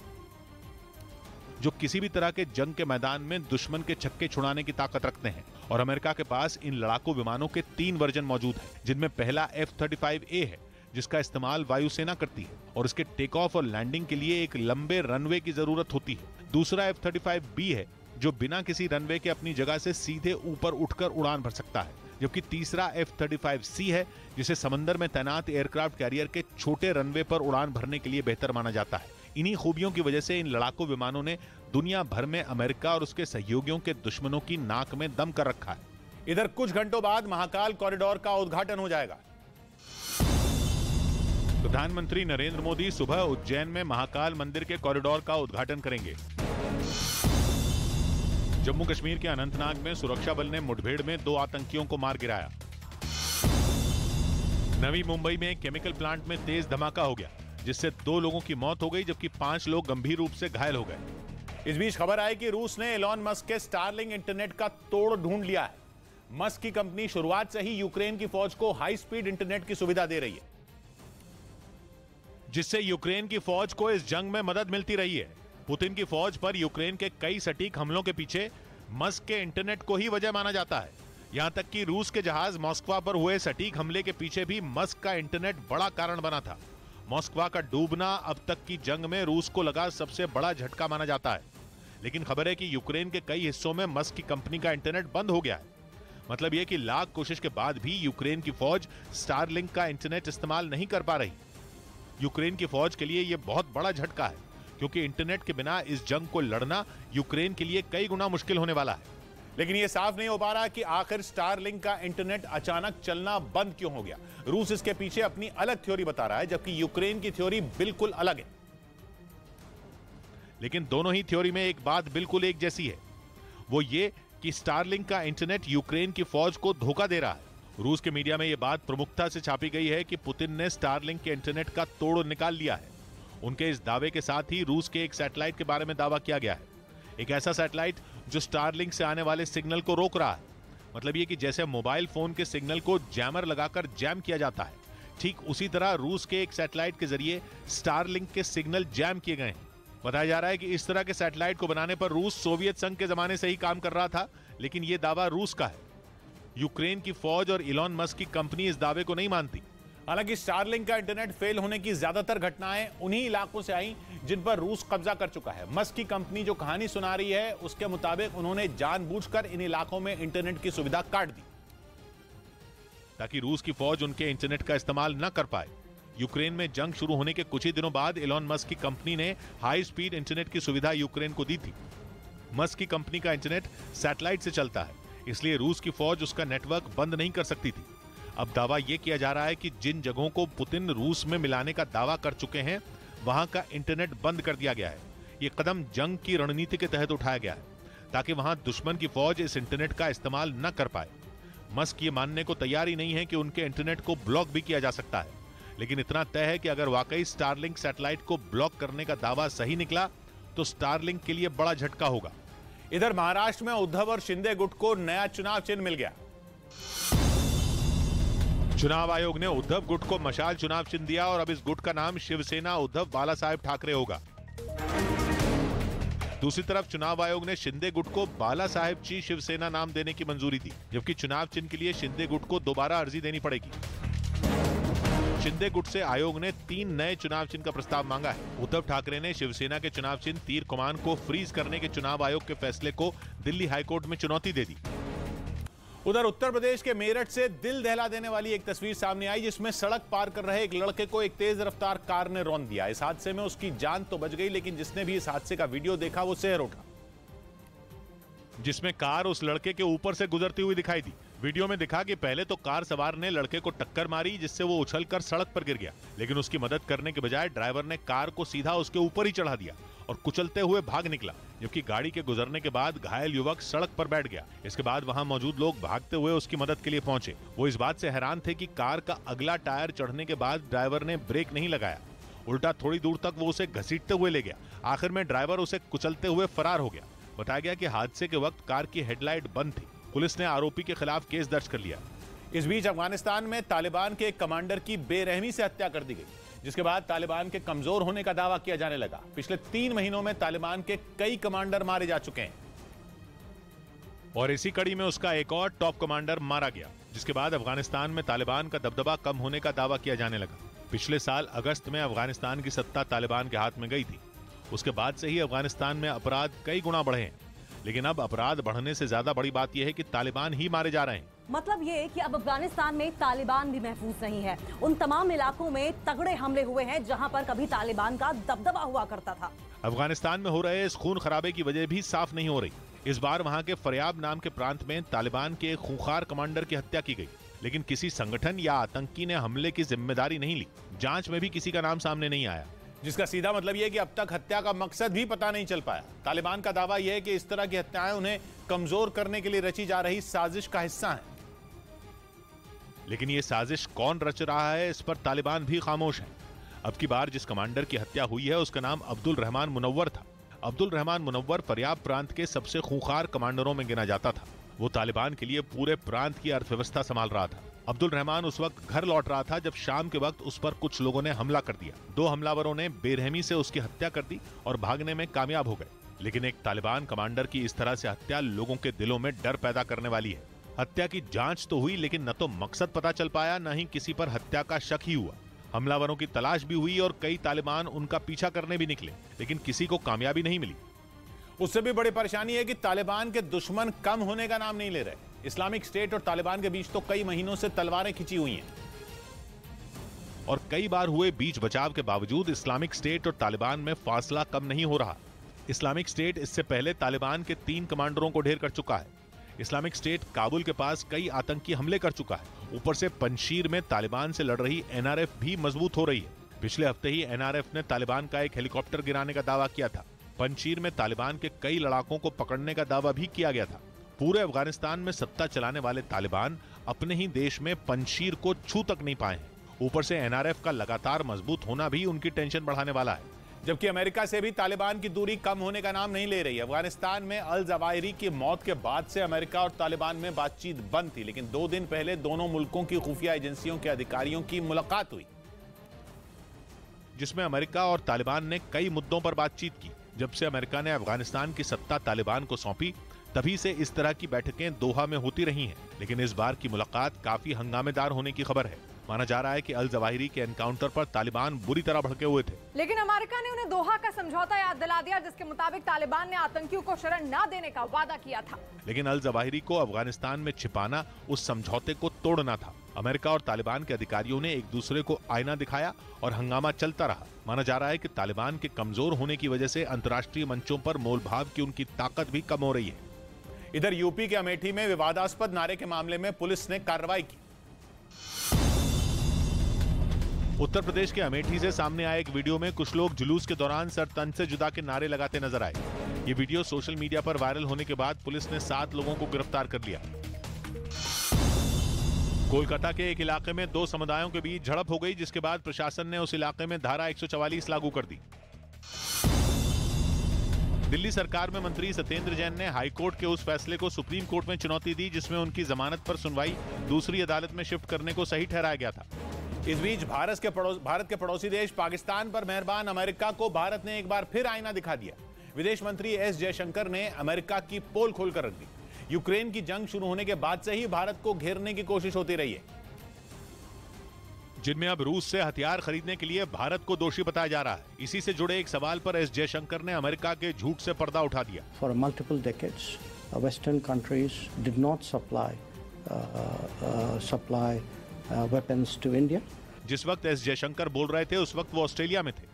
जो किसी भी तरह के जंग के मैदान में दुश्मन के छक्के छुड़ाने की ताकत रखते हैं। और अमेरिका के पास इन लड़ाकू विमानों के 3 वर्जन मौजूद हैं, जिनमें पहला F-35A है, जिसका इस्तेमाल वायुसेना करती है और इसके टेक ऑफ और लैंडिंग के लिए एक लंबे रनवे की जरूरत होती है। दूसरा F-35B है, जो बिना किसी रनवे के अपनी जगह से सीधे ऊपर उठकर उड़ान भर सकता है, जबकि तीसरा F-35C है, जिसे समंदर में तैनात एयरक्राफ्ट कैरियर के छोटे रनवे पर उड़ान भरने के लिए बेहतर माना जाता है। इन्हीं खूबियों की वजह से इन लड़ाकू विमानों ने दुनिया भर में अमेरिका और उसके सहयोगियों के दुश्मनों की नाक में दम कर रखा है। इधर कुछ घंटों बाद महाकाल कॉरिडोर का उद्घाटन हो जाएगा। प्रधानमंत्री नरेंद्र मोदी सुबह उज्जैन में महाकाल मंदिर के कॉरिडोर का उद्घाटन करेंगे। जम्मू कश्मीर के अनंतनाग में सुरक्षा बल ने मुठभेड़ में 2 आतंकियों को मार गिराया। नवी मुंबई में केमिकल प्लांट में तेज धमाका हो गया, जिससे 2 लोगों की मौत हो गई, जबकि 5 लोग गंभीर रूप से घायल हो गए। इस बीच खबर आई कि रूस ने एलॉन मस्क के स्टारलिंक इंटरनेट का तोड़ ढूंढ लिया है। मस्क की कंपनी शुरुआत से ही यूक्रेन की फौज को हाई स्पीड इंटरनेट की सुविधा दे रही है, जिससे यूक्रेन की फौज को इस जंग में मदद मिलती रही है। पुतिन की फौज पर यूक्रेन के कई सटीक हमलों के पीछे मस्क के इंटरनेट को ही वजह माना जाता है। यहां तक कि रूस के जहाज मॉस्कवा पर हुए सटीक हमले के पीछे भी मस्क का इंटरनेट बड़ा कारण बना था। मॉस्कवा का डूबना अब तक की जंग में रूस को लगा सबसे बड़ा झटका माना जाता है। लेकिन खबर है कि यूक्रेन के कई हिस्सों में मस्क की कंपनी का इंटरनेट बंद हो गया है। मतलब यह कि लाख कोशिश के बाद भी यूक्रेन की फौज स्टारलिंक का इंटरनेट इस्तेमाल नहीं कर पा रही। यूक्रेन की फौज के लिए यह बहुत बड़ा झटका है, क्योंकि इंटरनेट के बिना इस जंग को लड़ना यूक्रेन के लिए कई गुना मुश्किल होने वाला है। लेकिन यह साफ नहीं हो पा रहा कि आखिर स्टारलिंक का इंटरनेट अचानक चलना बंद क्यों हो गया। रूस इसके पीछे अपनी अलग थ्योरी बता रहा है, जबकि यूक्रेन की थ्योरी बिल्कुल अलग है। लेकिन दोनों ही थ्योरी में एक बात बिल्कुल एक जैसी है, वो ये कि स्टारलिंक का इंटरनेट यूक्रेन की फौज को धोखा दे रहा है। रूस के मीडिया में यह बात प्रमुखता से छापी गई है कि पुतिन ने स्टारलिंक के इंटरनेट का तोड़ निकाल लिया है। उनके इस दावे के साथ ही रूस के एक सैटेलाइट के बारे में दावा किया गया है, एक ऐसा सैटेलाइट जो स्टारलिंक से आने वाले सिग्नल को रोक रहा है। मतलब ये कि जैसे मोबाइल फोन के सिग्नल को जैमर लगाकर जैम किया जाता है, ठीक उसी तरह रूस के एक सैटेलाइट के जरिए स्टारलिंक के सिग्नल जैम किए गए हैं। बताया जा रहा है कि इस तरह के सैटेलाइट को बनाने पर रूस सोवियत संघ के जमाने से ही काम कर रहा था, लेकिन यह दावा रूस का है। यूक्रेन की फौज और इलॉन मस्क की कंपनी इस दावे को नहीं मानती। हालांकि स्टारलिंक का इंटरनेट फेल होने की ज्यादातर घटनाएं उन्हीं इलाकों से आई जिन पर रूस कब्जा कर चुका है। मस्क की कंपनी जो कहानी सुना रही है, उसके मुताबिक उन्होंने जानबूझकर इन इलाकों में इंटरनेट की सुविधा काट दी ताकि रूस की फौज उनके इंटरनेट का इस्तेमाल न कर पाए। यूक्रेन में जंग शुरू होने के कुछ ही दिनों बाद इलॉन मस्क की कंपनी ने हाई स्पीड इंटरनेट की सुविधा यूक्रेन को दी थी। मस्क की कंपनी का इंटरनेट सैटेलाइट से चलता है, इसलिए रूस की फौज उसका नेटवर्क बंद नहीं कर सकती थी। अब दावा यह किया जा रहा है कि जिन जगहों को पुतिन रूस में मिलाने का दावा कर चुके हैं, वहां का इंटरनेट बंद कर दिया गया है। यह कदम जंग की रणनीति के तहत उठाया गया है ताकि वहां दुश्मन की फौज इस इंटरनेट का इस्तेमाल न कर पाए। मस्क ये मानने को तैयार ही नहीं है कि उनके इंटरनेट को ब्लॉक भी किया जा सकता है, लेकिन इतना तय है कि अगर वाकई स्टारलिंक सैटेलाइट को ब्लॉक करने का दावा सही निकला तो स्टारलिंक के लिए बड़ा झटका होगा। इधर महाराष्ट्र में उद्धव और शिंदे गुट को नया चुनाव चिन्ह मिल गया। चुनाव आयोग ने उद्धव गुट को मशाल चुनाव चिन्ह दिया और अब इस गुट का नाम शिवसेना उद्धव बाला साहेब ठाकरे होगा। दूसरी तरफ चुनाव आयोग ने शिंदे गुट को बाला साहेब ची शिवसेना नाम देने की मंजूरी दी, जबकि चुनाव चिन्ह के लिए शिंदे गुट को दोबारा अर्जी देनी पड़ेगी। शिंदे गुट से आयोग ने 3 नए चुनाव चिन्ह का प्रस्ताव मांगा है। उद्धव ठाकरे ने शिवसेना के चुनाव चिन्ह तीर कमान को फ्रीज करने के चुनाव आयोग के फैसले को दिल्ली हाईकोर्ट में चुनौती दे दी। उधर उत्तर प्रदेश के मेरठ से दिल दहला देने वाली एक तस्वीर सामने आई, जिसमें सड़क पार कर रहे एक लड़के को एक तेज रफ्तार कार ने रौंद दिया। इस हादसे में उसकी जान तो बच गई, लेकिन जिसने भी इस हादसे का वीडियो देखा वो सहर उठा, जिसमें कार उस लड़के के ऊपर से गुजरती हुई दिखाई दी। वीडियो में दिखा कि पहले तो कार सवार ने लड़के को टक्कर मारी, जिससे वो उछलकर सड़क पर गिर गया, लेकिन उसकी मदद करने के बजाय ड्राइवर ने कार को सीधा उसके ऊपर ही चढ़ा दिया और कुचलते हुए भाग निकला, जबकि गाड़ी के गुजरने के बाद घायल युवक सड़क पर बैठ गया। इसके बाद वहां मौजूद लोग भागते हुए उसकी मदद के लिए पहुंचे। वो इस बात से हैरान थे कि कार का अगला टायर चढ़ने के बाद ड्राइवर ने ब्रेक नहीं लगाया, उल्टा थोड़ी दूर तक वो उसे घसीटते हुए ले गया। आखिर में ड्राइवर उसे कुचलते हुए फरार हो गया। बताया गया कि हादसे के वक्त कार की हेडलाइट बंद थी। पुलिस ने आरोपी के खिलाफ केस दर्ज कर लिया। इस बीच अफगानिस्तान में तालिबान के एक कमांडर की बेरहमी से हत्या कर दी गई, जिसके बाद तालिबान के कमजोर होने का दावा किया जाने लगा। पिछले 3 महीनों में तालिबान के कई कमांडर मारे जा चुके हैं और इसी कड़ी में उसका एक और टॉप कमांडर मारा गया, जिसके बाद अफगानिस्तान में तालिबान का दबदबा कम होने का दावा किया जाने लगा। पिछले साल अगस्त में अफगानिस्तान की सत्ता तालिबान के हाथ में गई थी। उसके बाद से ही अफगानिस्तान में अपराध कई गुना बढ़े हैं, लेकिन अब अपराध बढ़ने से ज्यादा बड़ी बात यह है कि तालिबान ही मारे जा रहे हैं। मतलब ये कि अब अफगानिस्तान में तालिबान भी महफूज नहीं है। उन तमाम इलाकों में तगड़े हमले हुए हैं जहां पर कभी तालिबान का दबदबा हुआ करता था। अफगानिस्तान में हो रहे इस खून खराबे की वजह भी साफ नहीं हो रही। इस बार वहां के फरियाब नाम के प्रांत में तालिबान के एक खूंखार कमांडर की हत्या की गई, लेकिन किसी संगठन या आतंकी ने हमले की जिम्मेदारी नहीं ली। जांच में भी किसी का नाम सामने नहीं आया, जिसका सीधा मतलब यह है कि अब तक हत्या का मकसद भी पता नहीं चल पाया। तालिबान का दावा यह है कि इस तरह की हत्याएं उन्हें कमजोर करने के लिए रची जा रही साजिश का हिस्सा हैं। लेकिन यह साजिश कौन रच रहा है, इस पर तालिबान भी खामोश है। अब की बार जिस कमांडर की हत्या हुई है उसका नाम अब्दुल रहमान मुनव्वर था। अब्दुल रहमान मुनव्वर फरियाब प्रांत के सबसे खूंखार कमांडरों में गिना जाता था। वो तालिबान के लिए पूरे प्रांत की अर्थव्यवस्था संभाल रहा था। अब्दुल रहमान उस वक्त घर लौट रहा था जब शाम के वक्त उस पर कुछ लोगों ने हमला कर दिया। 2 हमलावरों ने बेरहमी से उसकी हत्या कर दी और भागने में कामयाब हो गए। लेकिन एक तालिबान कमांडर की इस तरह से हत्या लोगों के दिलों में डर पैदा करने वाली है। हत्या की जांच तो हुई, लेकिन न तो मकसद पता चल पाया, न ही किसी पर हत्या का शक ही हुआ। हमलावरों की तलाश भी हुई और कई तालिबान उनका पीछा करने भी निकले, लेकिन किसी को कामयाबी नहीं मिली। उससे भी बड़ी परेशानी है कि तालिबान के दुश्मन कम होने का नाम नहीं ले रहे। इस्लामिक स्टेट और तालिबान के बीच तो कई महीनों से तलवारें खिंची हुई हैं और कई बार हुए बीच बचाव के बावजूद इस्लामिक स्टेट और तालिबान में फासला कम नहीं हो रहा। इस्लामिक स्टेट इससे पहले तालिबान के 3 कमांडरों को ढेर कर चुका है। इस्लामिक स्टेट काबुल के पास कई आतंकी हमले कर चुका है। ऊपर से पंजशीर में तालिबान से लड़ रही एनआरएफ भी मजबूत हो रही है। पिछले हफ्ते ही एनआरएफ ने तालिबान का एक हेलीकॉप्टर गिराने का दावा किया था। पंजशीर में तालिबान के कई लड़ाकों को पकड़ने का दावा भी किया गया था। पूरे अफगानिस्तान में सत्ता चलाने वाले तालिबान अपने ही देश में पंजशीर को छू तक नहीं पाए हैं। ऊपर से एनआरएफ का लगातार मजबूत होना भी उनकी टेंशन बढ़ाने वाला है। जबकि अमेरिका से भी तालिबान की दूरी कम होने का नाम नहीं ले रही। अफगानिस्तान में अल जवाहिरी की मौत के बाद से अमेरिका और तालिबान में बातचीत बंद थी, लेकिन 2 दिन पहले दोनों मुल्कों की खुफिया एजेंसियों के अधिकारियों की मुलाकात हुई, जिसमें अमेरिका और तालिबान ने कई मुद्दों पर बातचीत की। जब से अमेरिका ने अफगानिस्तान की सत्ता तालिबान को सौंपी, तभी से इस तरह की बैठकें दोहा में होती रही हैं। लेकिन इस बार की मुलाकात काफी हंगामेदार होने की खबर है। माना जा रहा है कि अल जवाहिरी के एनकाउंटर पर तालिबान बुरी तरह भड़के हुए थे, लेकिन अमेरिका ने उन्हें दोहा का समझौता याद दिला दिया, जिसके मुताबिक तालिबान ने आतंकियों को शरण न देने का वादा किया था। लेकिन अल जवाहिरी को अफगानिस्तान में छिपाना उस समझौते को तोड़ना था। अमेरिका और तालिबान के अधिकारियों ने एक दूसरे को आईना दिखाया और हंगामा चलता रहा। माना जा रहा है कि तालिबान के कमजोर होने की वजह से अंतर्राष्ट्रीय मंचों पर मोलभाव की उनकी ताकत भी कम हो रही है। इधर यूपी के अमेठी में विवादास्पद नारे के मामले में पुलिस ने कार्रवाई की। उत्तर प्रदेश के अमेठी से सामने आए एक वीडियो में कुछ लोग जुलूस के दौरान सर तन से जुदा के नारे लगाते नजर आए। ये वीडियो सोशल मीडिया पर वायरल होने के बाद पुलिस ने 7 लोगों को गिरफ्तार कर लिया। कोलकाता के एक इलाके में 2 समुदायों के बीच झड़प हो गई, जिसके बाद प्रशासन ने उस इलाके में धारा 144 लागू कर दी। दिल्ली सरकार में मंत्री सत्येंद्र जैन ने हाईकोर्ट के उस फैसले को सुप्रीम कोर्ट में चुनौती दी, जिसमें उनकी जमानत पर सुनवाई दूसरी अदालत में शिफ्ट करने को सही ठहराया गया था। इस बीच भारत के पड़ोसी देश पाकिस्तान पर मेहरबान अमेरिका को भारत ने एक बार फिर आईना दिखा दिया। विदेश मंत्री एस जयशंकर ने अमेरिका की पोल खोलकर रख दी। यूक्रेन की जंग शुरू होने के बाद से ही भारत को घेरने की कोशिश होती रही है, जिनमें अब रूस से हथियार खरीदने के लिए भारत को दोषी बताया जा रहा है। इसी से जुड़े एक सवाल पर एस जयशंकर ने अमेरिका के झूठ से पर्दा उठा दिया। For multiple decades, Western countries did not supply weapons to India. जिस वक्त एस जयशंकर बोल रहे थे, उस वक्त वो ऑस्ट्रेलिया में थे।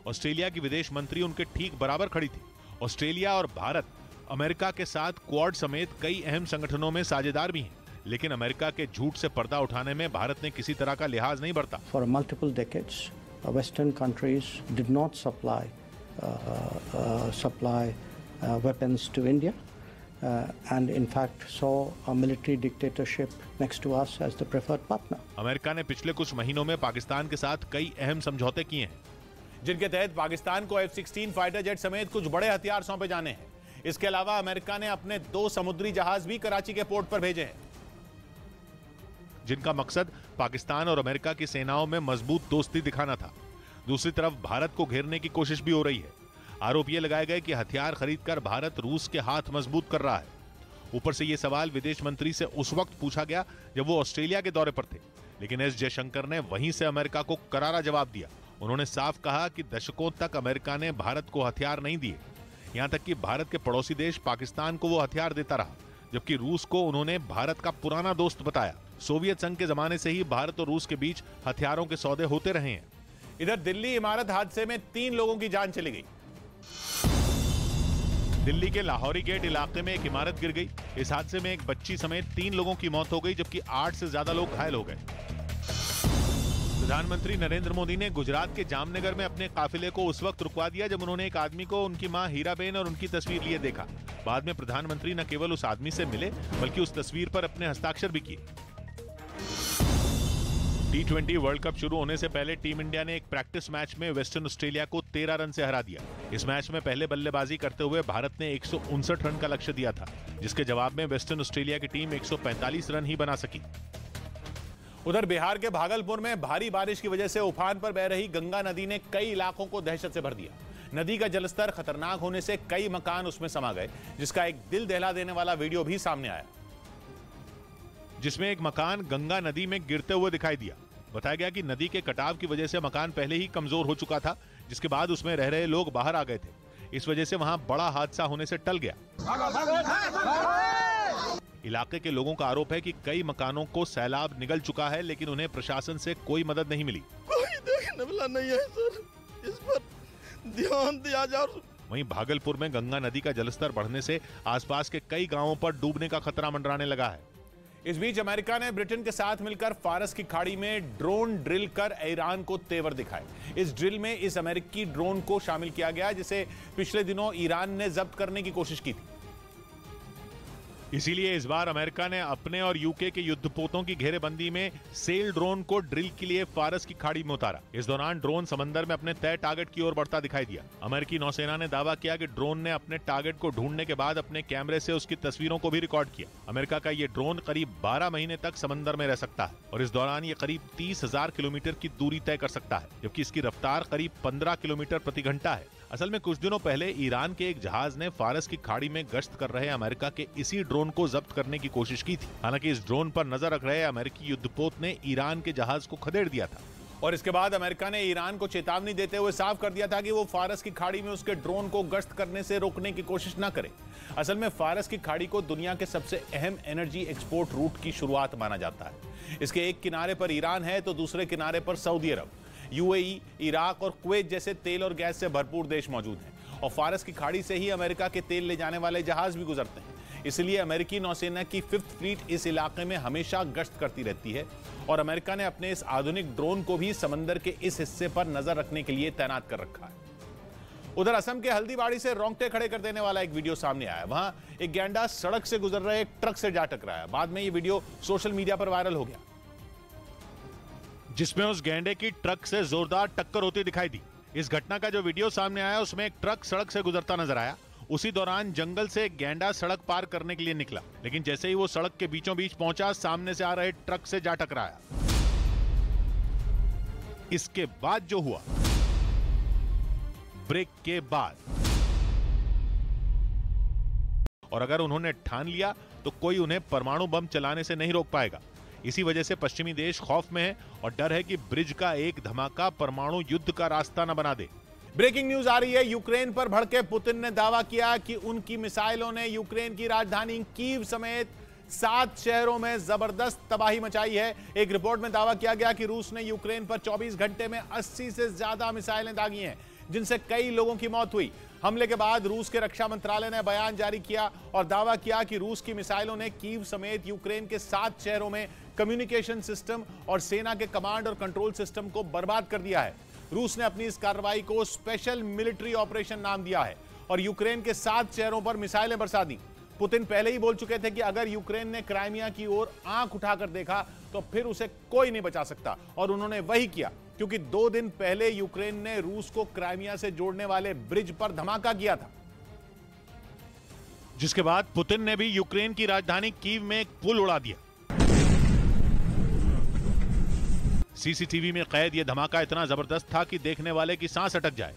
ऑस्ट्रेलिया की विदेश मंत्री उनके ठीक बराबर खड़ी थी। ऑस्ट्रेलिया और भारत अमेरिका के साथ क्वाड समेत कई अहम संगठनों में साझेदार भी हैं, लेकिन अमेरिका के झूठ से पर्दा उठाने में भारत ने किसी तरह का लिहाज नहीं बरता। For multiple decades, Western countries did not supply weapons to India. And in fact saw a military dictatorship next to us as the preferred partner. America ने पिछले कुछ महीनों में पाकिस्तान के साथ कई अहम समझौते किए हैं, जिनके तहत पाकिस्तान को F-16 फाइटर जेट समेत कुछ बड़े हथियार सौंपे जाने हैं। इसके अलावा अमेरिका ने अपने 2 समुद्री जहाज भी कराची के पोर्ट पर भेजे हैं, जिनका मकसद पाकिस्तान और अमेरिका की सेनाओं में मजबूत दोस्ती दिखाना था। दूसरी तरफ भारत को घेरने की कोशिश भी हो रही है। आरोप ये लगाए गए कि हथियार खरीदकर भारत रूस के हाथ मजबूत कर रहा है। ऊपर से ये सवाल विदेश मंत्री से उस वक्त पूछा गया जब वो ऑस्ट्रेलिया के दौरे पर थे, लेकिन एस जयशंकर ने वहीं से अमेरिका को करारा जवाब दिया। उन्होंने साफ कहा कि दशकों तक अमेरिका ने भारत को हथियार नहीं दिए, यहां तक कि भारत के पड़ोसी देश पाकिस्तान को वो हथियार देता रहा, जबकि रूस को उन्होंने भारत का पुराना दोस्त बताया। सोवियत संघ के जमाने से ही भारत और रूस के बीच हथियारों के सौदे होते रहे हैं। इधर दिल्ली इमारत हादसे में 3 लोगों की जान चली गई। दिल्ली के लाहौरी गेट इलाके में एक इमारत गिर गई। इस हादसे में एक बच्ची समेत 3 लोगों की मौत हो गई, जबकि 8 से ज्यादा लोग घायल हो गए। प्रधानमंत्री नरेंद्र मोदी ने गुजरात के जामनगर में अपने काफिले को उस वक्त रुकवा दिया जब उन्होंने एक आदमी को उनकी मां हीराबेन और उनकी तस्वीर लिए देखा। बाद में प्रधानमंत्री न केवल उस आदमी से मिले, बल्कि उस तस्वीर पर अपने हस्ताक्षर भी किए। T20 वर्ल्ड कप शुरू होने से पहले टीम इंडिया ने एक प्रैक्टिस मैच में वेस्टर्न ऑस्ट्रेलिया को 13 रन से हरा दिया। इस मैच में पहले बल्लेबाजी करते हुए भारत ने 159 रन का लक्ष्य दिया था, जिसके जवाब में वेस्टर्न ऑस्ट्रेलिया की टीम 145 रन ही बना सकी। उधर बिहार के भागलपुर में भारी बारिश की वजह से उफान पर बह रही गंगा नदी ने कई इलाकों को दहशत से भर दिया। नदी का जलस्तर खतरनाक होने से कई मकान उसमें समा गए, जिसका एक दिल दहला देने वाला वीडियो भी सामने आया, जिसमें एक मकान गंगा नदी में गिरते हुए दिखाई दिया। बताया गया कि नदी के कटाव की वजह से मकान पहले ही कमजोर हो चुका था, जिसके बाद उसमें रह रहे लोग बाहर आ गए थे। इस वजह से वहां बड़ा हादसा होने से टल गया। इलाके के लोगों का आरोप है कि कई मकानों को सैलाब निगल चुका है, लेकिन उन्हें प्रशासन से कोई मदद नहीं मिली। कोई देखने वाला नहीं है सर, इस पर ध्यान दिया जाए। वहीं भागलपुर में गंगा नदी का जलस्तर बढ़ने से आसपास के कई गांवों पर डूबने का खतरा मंडराने लगा है। इस बीच अमेरिका ने ब्रिटेन के साथ मिलकर फारस की खाड़ी में ड्रोन ड्रिल कर ईरान को तेवर दिखाए। इस ड्रिल में इस अमेरिकी ड्रोन को शामिल किया गया, जिसे पिछले दिनों ईरान ने जब्त करने की कोशिश की थी। इसीलिए इस बार अमेरिका ने अपने और यूके के युद्धपोतों की घेरेबंदी में सेल ड्रोन को ड्रिल के लिए फारस की खाड़ी में उतारा। इस दौरान ड्रोन समंदर में अपने तय टारगेट की ओर बढ़ता दिखाई दिया। अमेरिकी नौसेना ने दावा किया कि ड्रोन ने अपने टारगेट को ढूंढने के बाद अपने कैमरे से उसकी तस्वीरों को भी रिकॉर्ड किया। अमेरिका का ये ड्रोन करीब 12 महीने तक समंदर में रह सकता है और इस दौरान ये करीब 30,000 किलोमीटर की दूरी तय कर सकता है, जबकि इसकी रफ्तार करीब 15 किलोमीटर प्रति घंटा है। असल में कुछ दिनों पहले ईरान के एक जहाज ने फारस की खाड़ी में गश्त कर रहे अमेरिका के इसी ड्रोन को जब्त करने की कोशिश की थी। हालांकि इस ड्रोन पर नजर रख रहे अमेरिकी युद्धपोत ने ईरान के जहाज को खदेड़ दिया था और इसके बाद अमेरिका ने ईरान को चेतावनी देते हुए साफ कर दिया था कि वो फारस की खाड़ी में उसके ड्रोन को गश्त करने से रोकने की कोशिश न करे। असल में फारस की खाड़ी को दुनिया के सबसे अहम एनर्जी एक्सपोर्ट रूट की शुरुआत माना जाता है। इसके एक किनारे पर ईरान है तो दूसरे किनारे पर सऊदी अरब, यूएई, इराक और कुवैत जैसे तेल और गैस से भरपूर देश मौजूद हैं और फारस की खाड़ी से ही अमेरिका के तेल ले जाने वाले जहाज भी गुजरते हैं। इसलिए अमेरिकी नौसेना की 5th फ्लीट इस इलाके में हमेशा गश्त करती रहती है और अमेरिका ने अपने इस आधुनिक ड्रोन को भी समंदर के इस हिस्से पर नजर रखने के लिए तैनात कर रखा है। उधर असम के हल्दीबाड़ी से रोंगटे खड़े कर देने वाला एक वीडियो सामने आया। वहां एक गैंडा सड़क से गुजर रहे एक ट्रक से जा टकराया। बाद में यह वीडियो सोशल मीडिया पर वायरल हो गया, जिसमें उस गैंडे की ट्रक से जोरदार टक्कर होती दिखाई दी। इस घटना का जो वीडियो सामने आया उसमें एक ट्रक सड़क से गुजरता नजर आया। उसी दौरान जंगल से एक गैंडा सड़क पार करने के लिए निकला, लेकिन जैसे ही वो सड़क के बीचों बीच पहुंचा, सामने से आ रहे ट्रक से जा टकराया। इसके बाद जो हुआ, ब्रेक के बाद, और अगर उन्होंने ठान लिया तो कोई उन्हें परमाणु बम चलाने से नहीं रोक पाएगा। इसी वजह से पश्चिमी देश खौफ में है और डर है कि ब्रिज का एक धमाका परमाणु युद्ध का रास्ता न बना दे। ब्रेकिंग न्यूज आ रही है। यूक्रेन पर भड़के पुतिन ने दावा किया कि उनकी मिसाइलों ने यूक्रेन की राजधानी कीव समेत 7 शहरों में जबरदस्त तबाही मचाई है। एक रिपोर्ट में दावा किया गया कि रूस ने यूक्रेन पर 24 घंटे में 80 से ज्यादा मिसाइलें दागी हैं, जिनसे कई लोगों की मौत हुई। हमले के बाद रूस के रक्षा मंत्रालय ने बयान जारी किया और दावा किया कि रूस की मिसाइलों ने कीव समेत यूक्रेन के 7 शहरों में कम्युनिकेशन सिस्टम और सेना के कमांड और कंट्रोल सिस्टम को बर्बाद कर दिया है। रूस ने अपनी इस कार्रवाई को स्पेशल मिलिट्री ऑपरेशन नाम दिया है और यूक्रेन के 7 शहरों पर मिसाइलें बरसा दी। पुतिन पहले ही बोल चुके थे कि अगर यूक्रेन ने क्राइमिया की ओर आंख उठाकर देखा तो फिर उसे कोई नहीं बचा सकता, और उन्होंने वही किया, क्योंकि 2 दिन पहले यूक्रेन ने रूस को क्राइमिया से जोड़ने वाले ब्रिज पर धमाका किया था, जिसके बाद पुतिन ने भी यूक्रेन की राजधानी कीव में एक पुल उड़ा दिया। सीसीटीवी में कैद यह धमाका इतना जबरदस्त था कि देखने वाले की सांस अटक जाए।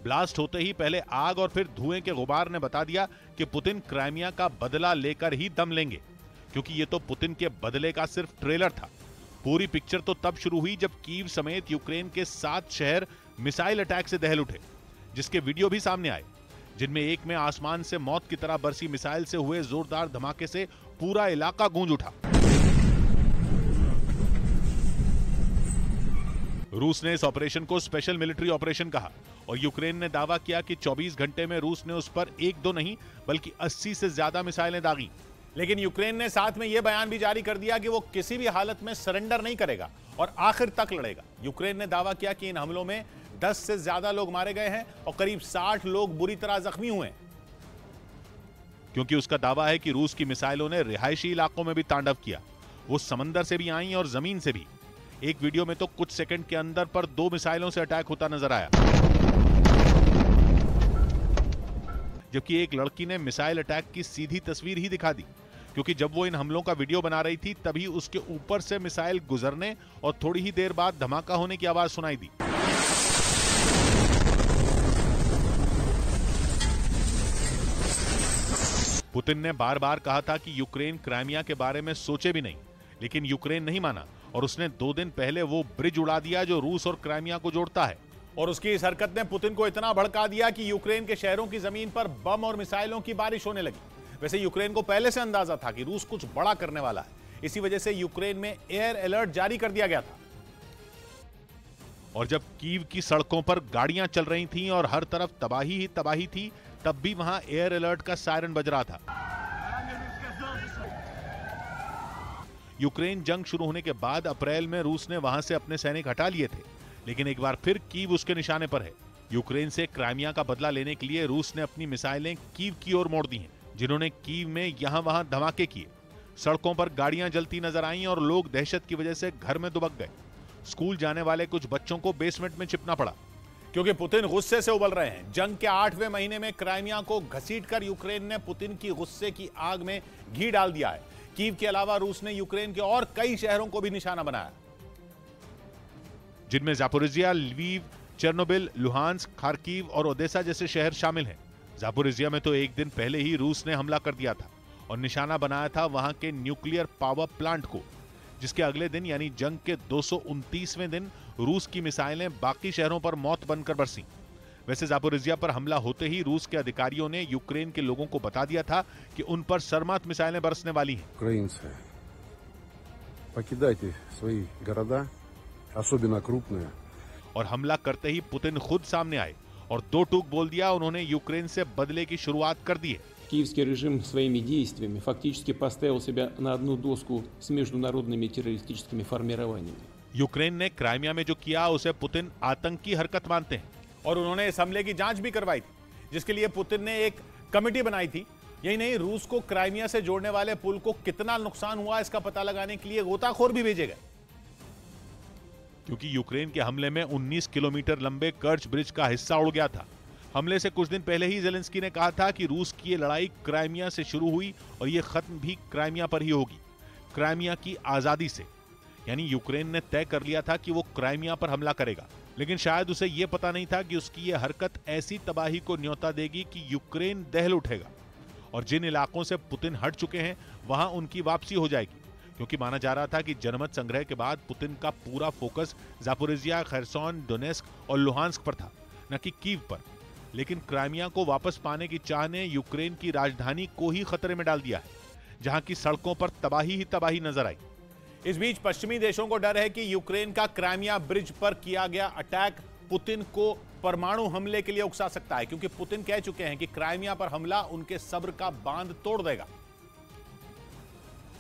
ब्लास्ट होते ही पहले आग और फिर धुएं के गुबार ने बता दिया कि पुतिन क्राइमिया का बदला लेकर ही दम लेंगे, क्योंकि ये तो पुतिन के बदले का सिर्फ ट्रेलर था। पूरी पिक्चर तो तब शुरू हुई जब कीव समेत यूक्रेन के 7 शहर मिसाइल अटैक से दहल उठे, जिसके वीडियो भी सामने आए, जिनमें एक में आसमान से मौत की तरह बरसी मिसाइल से हुए जोरदार धमाके से पूरा इलाका गूंज उठा। रूस ने इस ऑपरेशन को स्पेशल मिलिट्री ऑपरेशन कहा और यूक्रेन ने दावा किया कि 24 घंटे में रूस ने उस पर 1-2 नहीं बल्कि 80 से ज्यादा मिसाइलें दागी। लेकिन यूक्रेन ने साथ में यह बयान भी जारी कर दिया कि वो किसी भी हालत में सरेंडर नहीं करेगा और आखिर तक लड़ेगा। यूक्रेन ने दावा किया कि इन हमलों में 10 से ज्यादा लोग मारे गए हैं और करीब 60 लोग बुरी तरह जख्मी हुए हैं, क्योंकि उसका दावा है कि रूस की मिसाइलों ने रिहायशी इलाकों में भी तांडव किया। वो समंदर से भी आई और जमीन से भी। एक वीडियो में तो कुछ सेकंड के अंदर पर 2 मिसाइलों से अटैक होता नजर आया, जबकि एक लड़की ने मिसाइल अटैक की सीधी तस्वीर ही दिखा दी, क्योंकि जब वो इन हमलों का वीडियो बना रही थी तभी उसके ऊपर से मिसाइल गुजरने और थोड़ी ही देर बाद धमाका होने की आवाज सुनाई दी। पुतिन ने बार बार कहा था कि यूक्रेन क्राइमिया के बारे में सोचे भी नहीं, लेकिन यूक्रेन नहीं माना और उसने 2 दिन पहले वो ब्रिज उड़ा दिया जो रूस और क्राइमिया को जोड़ता है। और उसकी इस हरकत ने पुतिन को इतना भड़का दिया कि यूक्रेन के शहरों की जमीन पर बम और मिसाइलों की बारिश होने लगी। वैसे यूक्रेन को पहले से अंदाजा था कि रूस कुछ बड़ा करने वाला है, इसी वजह से यूक्रेन में एयर अलर्ट जारी कर दिया गया था। और जब कीव की सड़कों पर गाड़ियां चल रही थीं और हर तरफ तबाही ही तबाही थी, तब भी वहां एयर अलर्ट का सायरन बज रहा था। यूक्रेन जंग शुरू होने के बाद अप्रैल में रूस ने वहां से अपने सैनिक हटा लिए थे, लेकिन एक बार फिर कीव उसके निशाने पर है। यूक्रेन से क्राइमिया का बदला लेने के लिए रूस ने अपनी मिसाइलें कीव की ओर मोड़ दी हैं, जिन्होंने कीव में यहां वहां धमाके किए। सड़कों पर गाड़ियां जलती नजर आईं और लोग दहशत की वजह से घर में दुबक गए। स्कूल जाने वाले कुछ बच्चों को बेसमेंट में छिपना पड़ा, क्योंकि पुतिन गुस्से से उबल रहे हैं। जंग के 8वें महीने में क्राइमिया को घसीटकर यूक्रेन ने पुतिन की गुस्से की आग में घी डाल दिया है। कीव के अलावा रूस ने यूक्रेन के और कई शहरों को भी निशाना बनाया, जिनमें Zaporizhzhia, Lviv, Chernobyl, Luhansk, Kharkiv और ओदेसा जैसे शहर शामिल हैं। जापोरिजिया में तो एक दिन पहले ही रूस ने हमला कर दिया था और निशाना बनाया था वहां के न्यूक्लियर पावर प्लांट को, जिसके अगले दिन यानी जंग के 229वें दिन रूस की मिसाइलें बाकी शहरों पर मौत बनकर बरसीं। वैसे जापोरिजिया पर हमला होते ही रूस के अधिकारियों ने यूक्रेन के लोगों को बता दिया था कि उन पर सरमत मिसाइलें बरसने वाली हैं। Украинцы, покидайте свои города, особенно крупные. और हमला करते ही पुतिन खुद सामने आए और दो टूक बोल दिया। उन्होंने यूक्रेन से बदले की शुरुआत कर दी है। Киевский режим своими действиями фактически поставил себя на одну доску с международными террористическими формированиями. यूक्रेन ने क्राइमिया में जो किया उसे पुतिन आतंकी हरकत मानते हैं और उन्होंने इस हमले की जांच भी करवाई थी, जिसके लिए पुतिन ने एक कमेटी बनाई थी। यही नहीं, रूस को क्राइमिया से जोड़ने वाले पुल को कितना नुकसान हुआ इसका पता लगाने के लिए गोताखोर भी भेजे गए, क्योंकि यूक्रेन के हमले में 19 किलोमीटर लंबे कर्च ब्रिज का हिस्सा उड़ गया था। हमले से कुछ दिन पहले ही ज़ेलेंस्की ने कहा था कि रूस की ये लड़ाई क्राइमिया से शुरू हुई और ये खत्म भी क्राइमिया पर ही होगी, क्राइमिया की आजादी से। यानी यूक्रेन ने तय कर लिया था कि वो क्राइमिया पर हमला करेगा, लेकिन शायद उसे ये पता नहीं था कि उसकी ये हरकत ऐसी तबाही को न्योता देगी कि यूक्रेन दहल उठेगा और जिन इलाकों से पुतिन हट चुके हैं वहां उनकी वापसी हो जाएगी, क्योंकि माना जा रहा था कि जनमत संग्रह के बाद पुतिन का पूरा फोकस जापोरिजिया, खैरसोन, डोनेस्क और लुहांस्क पर था, न कि कीव पर। लेकिन क्राइमिया को वापस पाने की चाह ने यूक्रेन की राजधानी को ही खतरे में डाल दिया है, जहां की सड़कों पर तबाही ही तबाही नजर आई। इस बीच पश्चिमी देशों को डर है कि यूक्रेन का क्राइमिया ब्रिज पर किया गया अटैक पुतिन को परमाणु हमले के लिए उकसा सकता है, क्योंकि पुतिन कह चुके हैं कि क्राइमिया पर हमला उनके सब्र का बांध तोड़ देगा।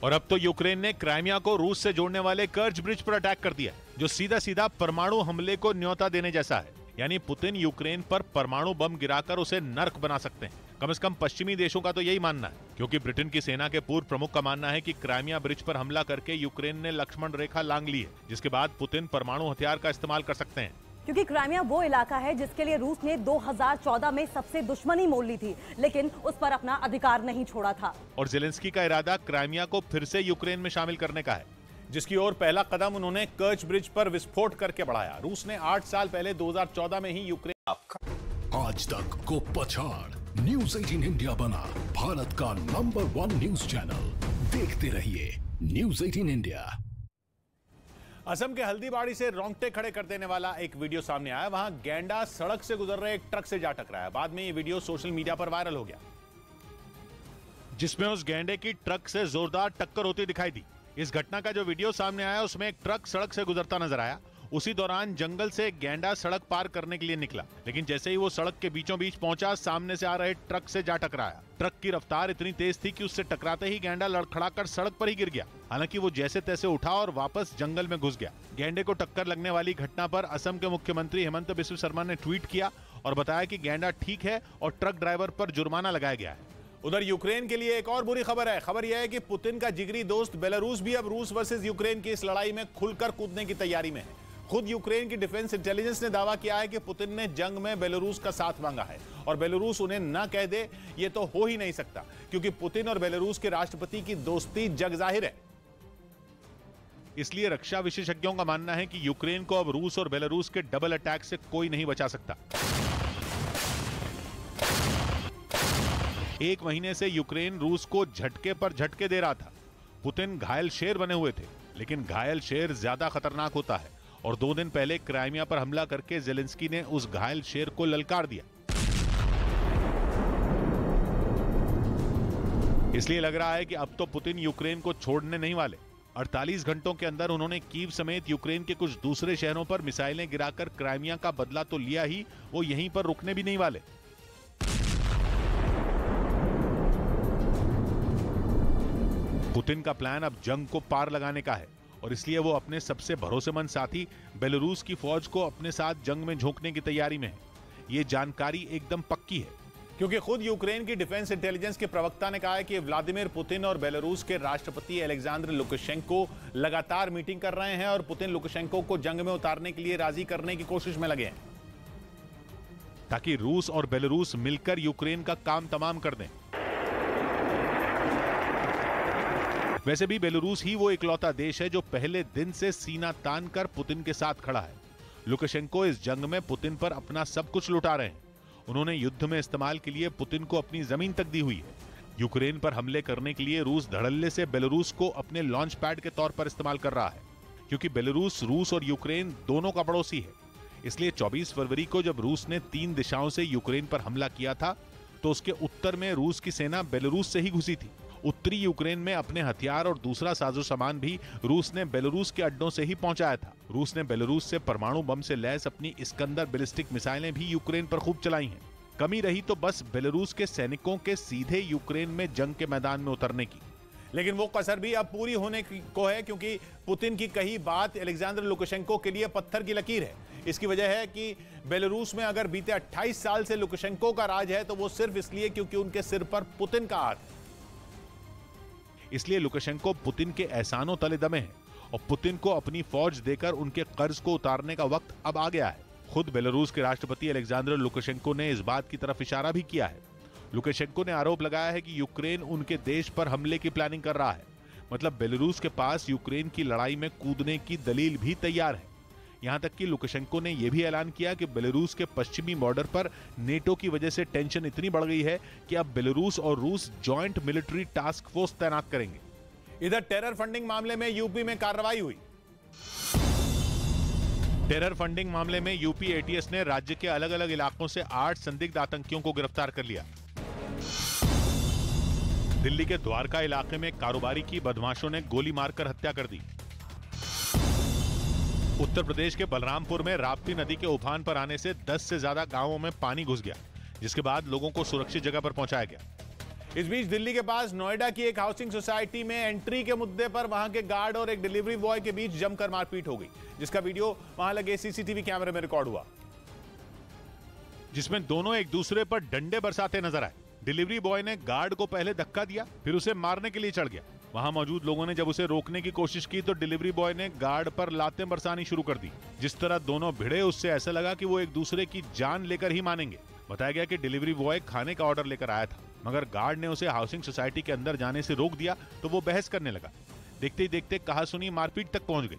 और अब तो यूक्रेन ने क्राइमिया को रूस से जोड़ने वाले कर्च ब्रिज पर अटैक कर दिया, जो सीधा सीधा परमाणु हमले को न्योता देने जैसा है। यानी पुतिन यूक्रेन पर परमाणु बम गिराकर उसे नर्क बना सकते हैं। कम से कम पश्चिमी देशों का तो यही मानना है, क्योंकि ब्रिटेन की सेना के पूर्व प्रमुख का मानना है कि क्राइमिया ब्रिज पर हमला करके यूक्रेन ने लक्ष्मण रेखा लांघ ली है, जिसके बाद पुतिन परमाणु हथियार का इस्तेमाल कर सकते हैं। क्योंकि क्राइमिया वो इलाका है जिसके लिए रूस ने 2014 में सबसे दुश्मनी मोल ली थी, लेकिन उस पर अपना अधिकार नहीं छोड़ा था। और ज़ेलेंस्की का इरादा क्राइमिया को फिर से यूक्रेन में शामिल करने का है, जिसकी ओर पहला कदम उन्होंने कर्च ब्रिज पर विस्फोट करके बढ़ाया। रूस ने 8 साल पहले 2014 में ही यूक्रेन। आज तक को पछाड़ न्यूज़ 18 इंडिया बना भारत का नंबर 1 न्यूज चैनल। देखते रहिए न्यूज़ 18 इंडिया। असम के हल्दीबाड़ी से रोंगटे खड़े कर देने वाला एक वीडियो सामने आया। वहां गैंडा सड़क से गुजर रहे एक ट्रक से जा टकराया। बाद में ये वीडियो सोशल मीडिया पर वायरल हो गया, जिसमें उस गैंडे की ट्रक से जोरदार टक्कर होती दिखाई दी। इस घटना का जो वीडियो सामने आया उसमें एक ट्रक सड़क से गुजरता नजर आया। उसी दौरान जंगल से एक गैंडा सड़क पार करने के लिए निकला, लेकिन जैसे ही वो सड़क के बीचों बीच पहुंचा, सामने से आ रहे ट्रक से जा टकराया। ट्रक की रफ्तार इतनी तेज थी कि उससे टकराते ही गैंडा लड़खड़ाकर सड़क पर ही गिर गया। हालांकि वो जैसे तैसे उठा और वापस जंगल में घुस गया। गैंडे को टक्कर लगने वाली घटना पर असम के मुख्यमंत्री हेमंत बिस्व शर्मा ने ट्वीट किया और बताया कि गैंडा ठीक है और ट्रक ड्राइवर पर जुर्माना लगाया गया है। उधर यूक्रेन के लिए एक और बुरी खबर है। खबर यह है कि पुतिन का जिगरी दोस्त बेलारूस भी अब रूस वर्सेस यूक्रेन की इस लड़ाई में खुलकर कूदने की तैयारी में है। खुद यूक्रेन की डिफेंस इंटेलिजेंस ने दावा किया है कि पुतिन ने जंग में बेलारूस का साथ मांगा है और बेलारूस उन्हें ना कह दे ये तो हो ही नहीं सकता, क्योंकि पुतिन और बेलारूस के राष्ट्रपति की दोस्ती जग जाहिर है। इसलिए रक्षा विशेषज्ञों का मानना है कि यूक्रेन को अब रूस और बेलारूस के डबल अटैक से कोई नहीं बचा सकता। एक महीने से यूक्रेन रूस को झटके पर झटके दे रहा था। पुतिन घायल शेर बने हुए थे, लेकिन घायल शेर ज्यादा खतरनाक होता है और 2 दिन पहले क्राइमिया पर हमला करके ज़ेलेंस्की ने उस घायल शेर को ललकार दिया। इसलिए लग रहा है कि अब तो पुतिन यूक्रेन को छोड़ने नहीं वाले। 48 घंटों के अंदर उन्होंने कीव समेत यूक्रेन के कुछ दूसरे शहरों पर मिसाइलें गिराकर क्राइमिया का बदला तो लिया ही, वो यहीं पर रुकने भी नहीं वाले। पुतिन का प्लान अब जंग को पार लगाने का है और इसलिए वो अपने सबसे भरोसेमंद साथी बेलारूस की फौज को अपने साथ जंग में झोंकने की तैयारी में है। ये जानकारी एकदम पक्की है, क्योंकि खुद यूक्रेन की डिफेंस इंटेलिजेंस के प्रवक्ता ने कहा है कि व्लादिमीर पुतिन और बेलारूस के राष्ट्रपति अलेक्जेंडर लुकाशेंको लगातार मीटिंग कर रहे हैं और पुतिन लुकाशेंको को जंग में उतारने के लिए राजी करने की कोशिश में लगे हैं, ताकि रूस और बेलारूस मिलकर यूक्रेन का काम तमाम कर दें। वैसे भी बेलारूस ही वो इकलौता देश है जो पहले दिन से सीना तान कर पुतिन के साथ खड़ा है। लुकाशेंको इस जंग में पुतिन पर अपना सब कुछ लुटा रहे हैं। उन्होंने युद्ध में इस्तेमाल के लिए पुतिन को अपनी जमीन तक दी हुई है। यूक्रेन पर हमले करने के लिए रूस धड़ल्ले से बेलारूस को अपने लॉन्च पैड के तौर पर इस्तेमाल कर रहा है, क्योंकि बेलारूस रूस और यूक्रेन दोनों का पड़ोसी है। इसलिए 24 फरवरी को जब रूस ने 3 दिशाओं से यूक्रेन पर हमला किया था, तो उसके उत्तर में रूस की सेना बेलारूस से ही घुसी थी। उत्तरी यूक्रेन में अपने हथियार और दूसरा साजो सामान भी रूस ने बेलारूस के अड्डों से ही पहुंचाया था। रूस ने बेलारूस से परमाणु बम से लैस अपनी इस्कंदर बैलिस्टिक मिसाइलें भी यूक्रेन पर खूब चलाई हैं। कमी रही तो बस बेलारूस के सैनिकों के सीधे यूक्रेन में जंग के मैदान में उतरने की। लेकिन वो कसर भी अब पूरी होने को है, क्योंकि पुतिन की कही बात अलेक्जेंडर लुकाशेंको के लिए पत्थर की लकीर है। इसकी वजह है कि बेलारूस में अगर बीते 28 साल से लुकाशेंको का राज है, तो वो सिर्फ इसलिए क्योंकि उनके सिर पर पुतिन का हाथ है। इसलिए लुकाशेंको पुतिन के एहसानों तले दमे हैं और पुतिन को अपनी फौज देकर उनके कर्ज को उतारने का वक्त अब आ गया है। खुद बेलारूस के राष्ट्रपति अलेक्जेंडर लुकाशेंको ने इस बात की तरफ इशारा भी किया है। लुकाशेंको ने आरोप लगाया है कि यूक्रेन उनके देश पर हमले की प्लानिंग कर रहा है। मतलब बेलारूस के पास यूक्रेन की लड़ाई में कूदने की दलील भी तैयार है। यहां तक कि लुकाशेंको ने यह भी ऐलान किया कि बेलारूस के पश्चिमी बॉर्डर पर नेटो की वजह से टेंशन इतनी बढ़ गई है कि अब बेलारूस और रूस जॉइंट मिलिट्री टास्क फोर्स तैनात करेंगे। इधर टेरर फंडिंग मामले में यूपी में कार्रवाई हुई। टेरर फंडिंग मामले में यूपी एटीएस ने राज्य के अलग अलग इलाकों से 8 संदिग्ध आतंकियों को गिरफ्तार कर लिया। दिल्ली के द्वारका इलाके में कारोबारी की बदमाशों ने गोली मारकर हत्या कर दी। उत्तर प्रदेश के बलरामपुर में राप्ती नदी के उफान पर आने से 10 से ज्यादा गांवों में पानी घुस गया, जिसके बाद लोगों को सुरक्षित जगह पर पहुंचाया गया। इस बीच दिल्ली के पास नोएडा की एक हाउसिंग सोसाइटी में एंट्री के मुद्दे पर वहां के गार्ड और एक डिलीवरी बॉय के बीच जमकर मारपीट हो गई, जिसका वीडियो वहां लगे सीसीटीवी कैमरे में रिकॉर्ड हुआ, जिसमें दोनों एक दूसरे पर डंडे बरसाते नजर आए। डिलीवरी बॉय ने गार्ड को पहले धक्का दिया, फिर उसे मारने के लिए चढ़ गया। वहां मौजूद लोगों ने जब उसे रोकने की कोशिश की तो डिलीवरी बॉय ने गार्ड पर लातें बरसानी शुरू कर दी। जिस तरह दोनों भिड़े, उससे ऐसा लगा कि वो एक दूसरे की जान लेकर ही मानेंगे। बताया गया कि डिलीवरी बॉय खाने का ऑर्डर लेकर आया था, मगर गार्ड ने उसे हाउसिंग सोसाइटी के अंदर जाने से रोक दिया तो वो बहस करने लगा। देखते ही देखते कहासुनी मारपीट तक पहुंच गई।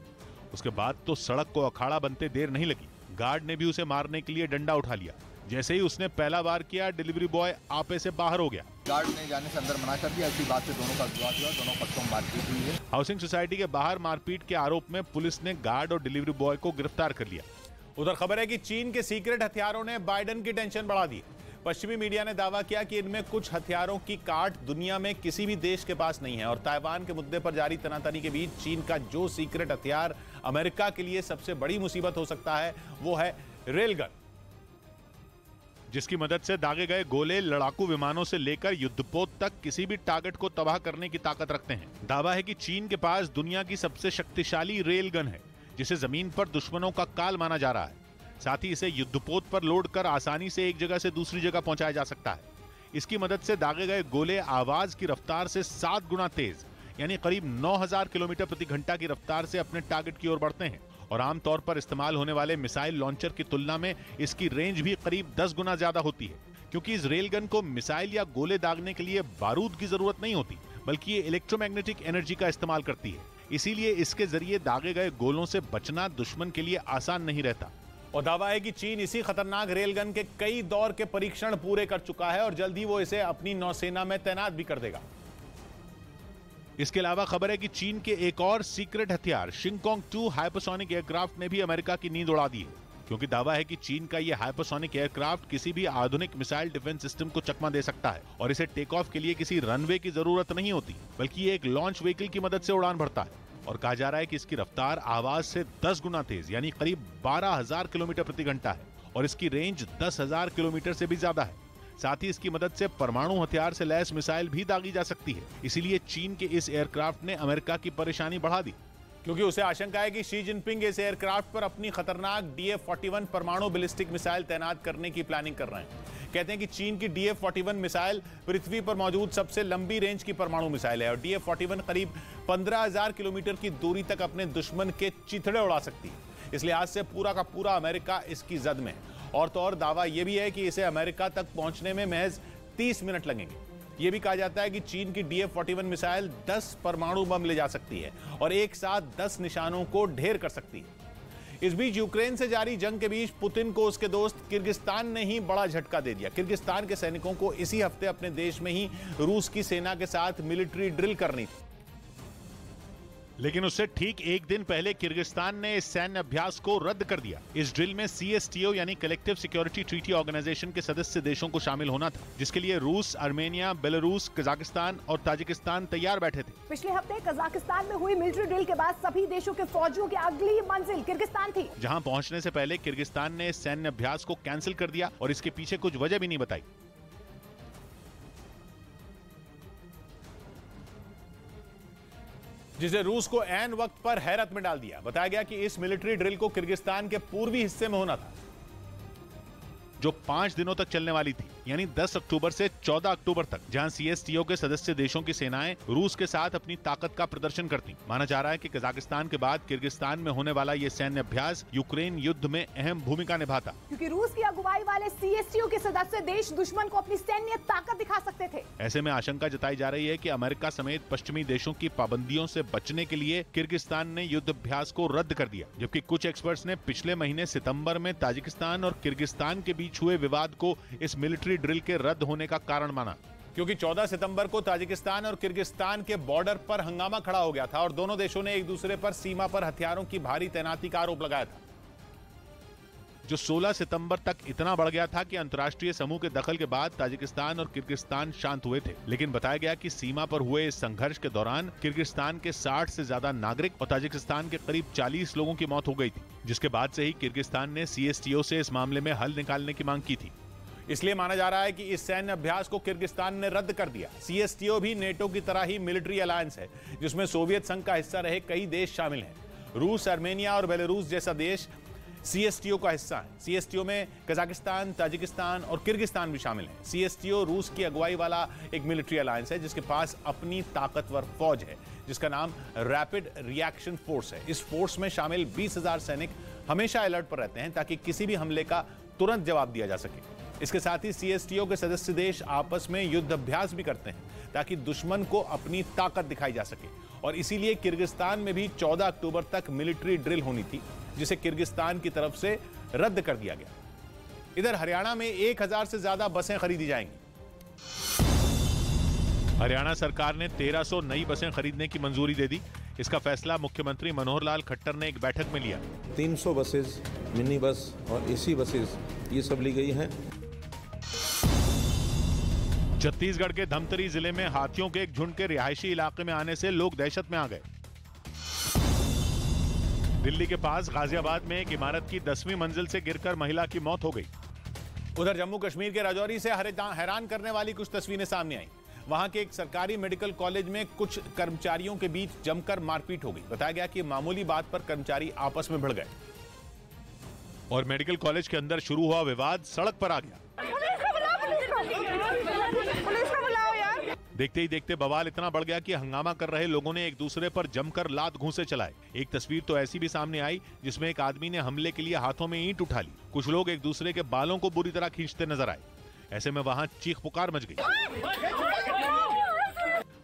उसके बाद तो सड़क को अखाड़ा बनते देर नहीं लगी। गार्ड ने भी उसे मारने के लिए डंडा उठा लिया। जैसे ही उसने पहला वार किया, डिलीवरी बॉय आपे से बाहर हो गया। गार्ड ने जाने से अंदर मना कर दिया। इसी बात से दोनों का विवाद हुआ, दोनों पक्षों में मारपीट हुई है। हाउसिंग सोसाइटी के बाहर मारपीट के आरोप में पुलिस ने गार्ड और डिलीवरी बॉय को गिरफ्तार कर लिया। उधर खबर है कि चीन के सीक्रेट हथियारों ने बाइडेन की टेंशन बढ़ा दी। पश्चिमी मीडिया ने दावा किया कि इनमें कुछ हथियारों की काट दुनिया में किसी भी देश के पास नहीं है और ताइवान के मुद्दे पर जारी तनातनी के बीच चीन का जो सीक्रेट हथियार अमेरिका के लिए सबसे बड़ी मुसीबत हो सकता है, वो है रेलगन, जिसकी मदद से दागे गए गोले लड़ाकू विमानों से लेकर युद्धपोत तक किसी भी टारगेट को तबाह करने की ताकत रखते हैं। दावा है कि चीन के पास दुनिया की सबसे शक्तिशाली रेलगन है, जिसे जमीन पर दुश्मनों का काल माना जा रहा है। साथ ही इसे युद्धपोत पर लोड कर आसानी से एक जगह से दूसरी जगह पहुंचाया जा सकता है। इसकी मदद से दागे गए गोले आवाज की रफ्तार से 7 गुना तेज, यानी करीब 9000 किलोमीटर प्रति घंटा की रफ्तार से अपने टारगेट की ओर बढ़ते हैं और आमतौर पर इस्तेमाल होने वाले मिसाइल लॉन्चर की तुलना में इसकी रेंज भी करीब 10 गुना ज्यादा होती है, क्योंकि इस रेलगन को मिसाइल या गोले दागने के लिए बारूद की जरूरत नहीं होती, बल्कि ये इलेक्ट्रोमैग्नेटिक एनर्जी का इस्तेमाल करती है। इसीलिए इसके जरिए दागे गए गोलों से बचना दुश्मन के लिए आसान नहीं रहता। और दावा है कि चीन इसी खतरनाक रेलगन के कई दौर के परीक्षण पूरे कर चुका है और जल्द ही वो इसे अपनी नौसेना में तैनात भी कर देगा। इसके अलावा खबर है कि चीन के एक और सीक्रेट हथियार शिंगकोंग 2 हाइपरसोनिक एयरक्राफ्ट ने भी अमेरिका की नींद उड़ा दी है, क्योंकि दावा है कि चीन का यह हाइपरसोनिक एयरक्राफ्ट किसी भी आधुनिक मिसाइल डिफेंस सिस्टम को चकमा दे सकता है और इसे टेक ऑफ के लिए किसी रनवे की जरूरत नहीं होती, बल्कि ये एक लॉन्च व्हीकल की मदद से उड़ान भरता है। और कहा जा रहा है कि इसकी रफ्तार आवाज से 10 गुना तेज यानी करीब 12,000 किलोमीटर प्रति घंटा है और इसकी रेंज 10,000 किलोमीटर से भी ज्यादा है। साथ ही इसकी मदद से परमाणु हथियार से लैस मिसाइल भी दागी जा सकती है। इसीलिए चीन के इस एयरक्राफ्ट ने अमेरिका की परेशानी बढ़ा दी, क्योंकि उसे आशंका है कि शी जिनपिंग इस एयरक्राफ्ट पर अपनी खतरनाक DF-41 परमाणु बैलिस्टिक मिसाइल तैनात करने की प्लानिंग कर रहे हैं। कहते हैं कि चीन की DF-41 मिसाइल पृथ्वी पर मौजूद सबसे लंबी रेंज की परमाणु मिसाइल है और DF-41 करीब 15,000 किलोमीटर की दूरी तक अपने दुश्मन के चिथड़े उड़ा सकती है। इसलिए आज से पूरा का पूरा अमेरिका इसकी जद में है। और तो और दावा यह भी है कि इसे अमेरिका तक पहुंचने में महज 30 मिनट लगेंगे। यह भी कहा जाता है कि चीन की DF-41 मिसाइल 10 परमाणु बम ले जा सकती है और एक साथ 10 निशानों को ढेर कर सकती है। इस बीच यूक्रेन से जारी जंग के बीच पुतिन को उसके दोस्त किर्गिस्तान ने ही बड़ा झटका दे दिया। किर्गिस्तान के सैनिकों को इसी हफ्ते अपने देश में ही रूस की सेना के साथ मिलिट्री ड्रिल करनी थी, लेकिन उससे ठीक एक दिन पहले किर्गिस्तान ने इस सैन्य अभ्यास को रद्द कर दिया। इस ड्रिल में CSTO यानी कलेक्टिव सिक्योरिटी ट्रीटी ऑर्गेनाइजेशन के सदस्य देशों को शामिल होना था, जिसके लिए रूस, आर्मेनिया, बेलारूस, कजाकिस्तान और ताजिकिस्तान तैयार बैठे थे। पिछले हफ्ते कजाकिस्तान में हुई मिलिट्री ड्रिल के बाद सभी देशों के फौजियों की अगली मंजिल किर्गिस्तान थी, जहां पहुंचने से पहले किर्गिस्तान ने इस सैन्य अभ्यास को कैंसिल कर दिया और इसके पीछे कुछ वजह भी नहीं बताई। जिसे रूस को ऐन वक्त पर हैरत में डाल दिया। बताया गया कि इस मिलिट्री ड्रिल को किर्गिस्तान के पूर्वी हिस्से में होना था, जो 5 दिनों तक चलने वाली थी, यानी 10 अक्टूबर से 14 अक्टूबर तक, जहां CSTO के सदस्य देशों की सेनाएं रूस के साथ अपनी ताकत का प्रदर्शन करती। माना जा रहा है कि कजाकिस्तान के बाद किर्गिस्तान में होने वाला ये सैन्य अभ्यास यूक्रेन युद्ध में अहम भूमिका निभाता, क्योंकि रूस की अगुवाई वाले CSTO के सदस्य देश दुश्मन को अपनी सैन्य ताकत दिखा सकते थे। ऐसे में आशंका जताई जा रही है कि अमेरिका समेत पश्चिमी देशों की पाबंदियों से बचने के लिए किर्गिस्तान ने युद्ध अभ्यास को रद्द कर दिया, जबकि कुछ एक्सपर्ट्स ने पिछले महीने सितंबर में ताजिकिस्तान और किर्गिस्तान के बीच हुए विवाद को इस मिलिट्री ड्रिल के रद्द होने का कारण माना, क्योंकि 14 सितंबर को ताजिकिस्तान और किर्गिस्तान के बॉर्डर पर हंगामा खड़ा हो गया था और दोनों देशों ने एक दूसरे पर सीमा पर हथियारों की भारी तैनाती का आरोप लगाया था, जो 16 सितंबर तक इतना बढ़ गया था कि अंतर्राष्ट्रीय समूह के दखल के बाद ताजिकिस्तान और किर्गिस्तान शांत हुए थे। लेकिन बताया गया कि सीमा पर हुए इस संघर्ष के दौरान किर्गिस्तान के 60 से ज्यादा नागरिक और ताजिकिस्तान के करीब 40 लोगों की मौत हो गई थी, जिसके बाद से ही किर्गिस्तान ने CSTO से इस मामले में हल निकालने की मांग की थी। इसलिए माना जा रहा है कि इस सैन्य अभ्यास को किर्गिस्तान ने रद्द कर दिया। CSTO भी नेटो की तरह ही मिलिट्री अलायंस है, जिसमें सोवियत संघ का हिस्सा रहे कई देश शामिल हैं। रूस, आर्मेनिया और बेलारूस जैसा देश CSTO का हिस्सा है। CSTO में कजाकिस्तान, ताजिकिस्तान और किर्गिस्तान भी शामिल हैं। CSTO रूस की अगुवाई वाला एक मिलिट्री अलायंस है, जिसके पास अपनी ताकतवर फौज है, जिसका नाम रैपिड रिएक्शन फोर्स है। इस फोर्स में शामिल 20,000 सैनिक हमेशा अलर्ट पर रहते हैं ताकि किसी भी हमले का तुरंत जवाब दिया जा सके। इसके साथ ही CSTO के सदस्य देश आपस में युद्ध अभ्यास भी करते हैं ताकि दुश्मन को अपनी ताकत दिखाई जा सके, और इसीलिए किर्गिस्तान में भी 14 अक्टूबर तक मिलिट्री ड्रिल होनी थी, जिसे किर्गिस्तान की तरफ से रद्द कर दिया गया। इधर हरियाणा में 1000 से ज्यादा बसें खरीदी जाएंगी। हरियाणा सरकार ने 1300 नई बसें खरीदने की मंजूरी दे दी। इसका फैसला मुख्यमंत्री मनोहर लाल खट्टर ने एक बैठक में लिया। 300 बसेस, मिनी बस और AC बसेस ये सब ली गई हैं। छत्तीसगढ़ के धमतरी जिले में हाथियों के एक झुंड के रिहायशी इलाके में आने से लोग दहशत में आ गए। दिल्ली के पास गाजियाबाद में एक इमारत की 10वीं मंजिल से गिरकर महिला की मौत हो गई। उधर जम्मू कश्मीर के राजौरी से हैरान करने वाली कुछ तस्वीरें सामने आई। वहां के एक सरकारी मेडिकल कॉलेज में कुछ कर्मचारियों के बीच जमकर मारपीट हो गई। बताया गया कि मामूली बात पर कर्मचारी आपस में भिड़ गए और मेडिकल कॉलेज के अंदर शुरू हुआ विवाद सड़क पर आ गया। देखते ही देखते बवाल इतना बढ़ गया कि हंगामा कर रहे लोगों ने एक दूसरे पर जमकर लात घूंसे चलाए। एक तस्वीर तो ऐसी भी सामने आई जिसमें एक आदमी ने हमले के लिए हाथों में ईंट उठा ली। कुछ लोग एक दूसरे के बालों को बुरी तरह खींचते नजर आए। ऐसे में वहां चीख पुकार मच गई।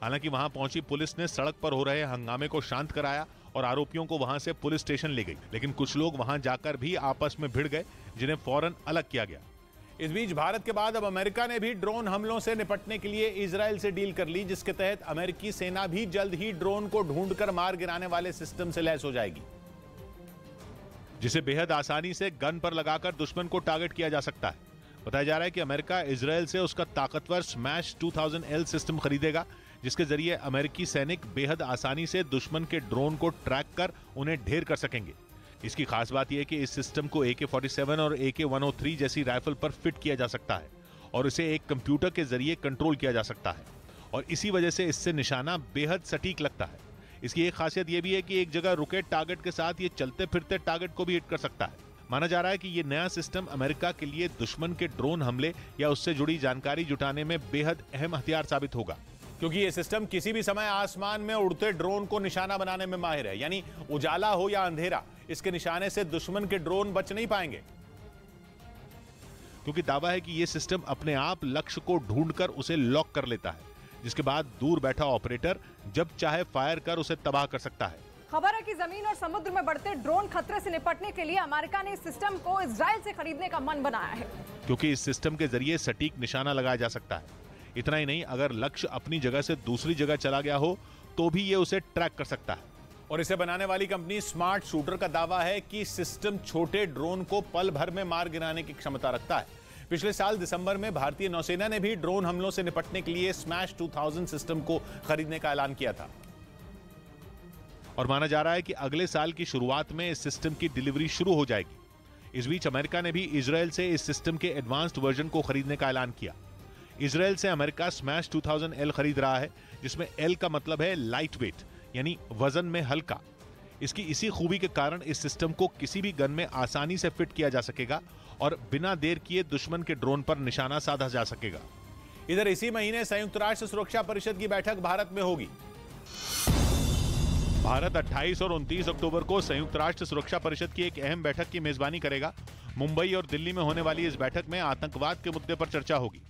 हालांकि वहां पहुंची पुलिस ने सड़क पर हो रहे हंगामे को शांत कराया और आरोपियों को वहां से पुलिस स्टेशन ले गई। लेकिन कुछ लोग वहां जाकर भी आपस में भिड़ गए, जिन्हें फौरन अलग किया गया। इस बीच भारत के बाद अब अमेरिका ने भी ड्रोन हमलों से निपटने के लिए इजराइल से डील कर ली, जिसके तहत अमेरिकी सेना भी जल्द ही ड्रोन को ढूंढकर मार गिराने वाले सिस्टम से लैस हो जाएगी, जिसे बेहद आसानी से गन पर लगाकर दुश्मन को टारगेट किया जा सकता है। बताया जा रहा है कि अमेरिका इजराइल से उसका ताकतवर स्मैश 2000L सिस्टम खरीदेगा, जिसके जरिए अमेरिकी सैनिक बेहद आसानी से दुश्मन के ड्रोन को ट्रैक कर उन्हें ढेर कर सकेंगे। इसकी खास बात यह है कि इस सिस्टम को AK-47 और AK-103 जैसी राइफल पर फिट किया जा सकता है और इसे एक कंप्यूटर के जरिए कंट्रोल किया जा सकता है और इसी वजह से इससे निशाना बेहद सटीक लगता है। इसकी एक खासियत यह भी है कि एक जगह रुके टारगेट के साथ ये चलते फिरते टारगेट को भी हिट कर सकता है। माना जा रहा है कि ये नया सिस्टम अमेरिका के लिए दुश्मन के ड्रोन हमले या उससे जुड़ी जानकारी जुटाने में बेहद अहम हथियार साबित होगा, क्योंकि ये सिस्टम किसी भी समय आसमान में उड़ते ड्रोन को निशाना बनाने में माहिर है। यानी उजाला हो या अंधेरा, इसके निशाने से दुश्मन के ड्रोन बच नहीं पाएंगे, क्योंकि दावा है कि यह सिस्टम अपने आप लक्ष्य को ढूंढकर उसे लॉक कर लेता है, जिसके बाद दूर बैठा ऑपरेटर जब चाहे फायर कर उसे तबाह कर सकता है। खबर है कि जमीन और समुद्र में बढ़ते ड्रोन खतरे से निपटने के लिए अमेरिका ने इस सिस्टम को इजराइल से खरीदने का मन बनाया है, क्योंकि इस सिस्टम के जरिए सटीक निशाना लगाया जा सकता है। इतना ही नहीं, अगर लक्ष्य अपनी जगह से दूसरी जगह चला गया हो तो भी ये उसे ट्रैक कर सकता है। और इसे बनाने वाली कंपनी स्मार्ट शूटर का दावा है कि सिस्टम छोटे ड्रोन को पल भर में मार गिराने की क्षमता रखता है। पिछले साल दिसंबर में भारतीय नौसेना ने भी ड्रोन हमलों से निपटने के लिए स्मैश 2000 सिस्टम को खरीदने का ऐलान किया था और माना जा रहा है कि अगले साल की शुरुआत में इस सिस्टम की डिलीवरी शुरू हो जाएगी। इस बीच अमेरिका ने भी इजराइल से इस सिस्टम के एडवांस्ड वर्जन को खरीदने का ऐलान किया। इजराइल से अमेरिका स्मैश 2000L खरीद रहा है, जिसमें L का मतलब है लाइट वेट, यानी वजन में हल्का। इसकी इसी खूबी के कारण इस सिस्टम को किसी भी गन में आसानी से फिट किया जा सकेगा और बिना देर किए दुश्मन के ड्रोन पर निशाना साधा जा सकेगा। इधर इसी महीने संयुक्त राष्ट्र सुरक्षा परिषद की बैठक भारत में होगी। भारत 28 और 29 अक्टूबर को संयुक्त राष्ट्र सुरक्षा परिषद की एक अहम बैठक की मेजबानी करेगा। मुंबई और दिल्ली में होने वाली इस बैठक में आतंकवाद के मुद्दे पर चर्चा होगी।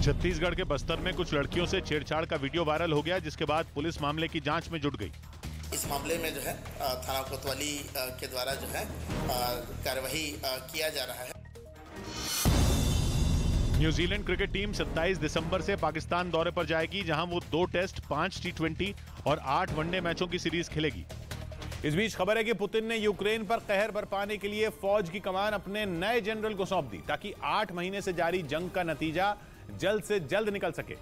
छत्तीसगढ़ के बस्तर में कुछ लड़कियों से छेड़छाड़ का वीडियो वायरल हो गया, जिसके बाद पुलिस मामले की जांच में जुट गई। इस मामले में जो है थाना कोतवाली के द्वारा जो है कार्यवाही किया जा रहा है। न्यूजीलैंड क्रिकेट टीम 27 दिसंबर से पाकिस्तान दौरे पर जाएगी, जहां वो 2 टेस्ट, 5 T20 और 8 वनडे मैचों की सीरीज खेलेगी। इस बीच खबर है कि पुतिन ने यूक्रेन पर कहर बरपाने के लिए फौज की कमान अपने नए जनरल को सौंप दी, ताकि 8 महीने से जारी जंग का नतीजा जल्द से जल्द निकल सके।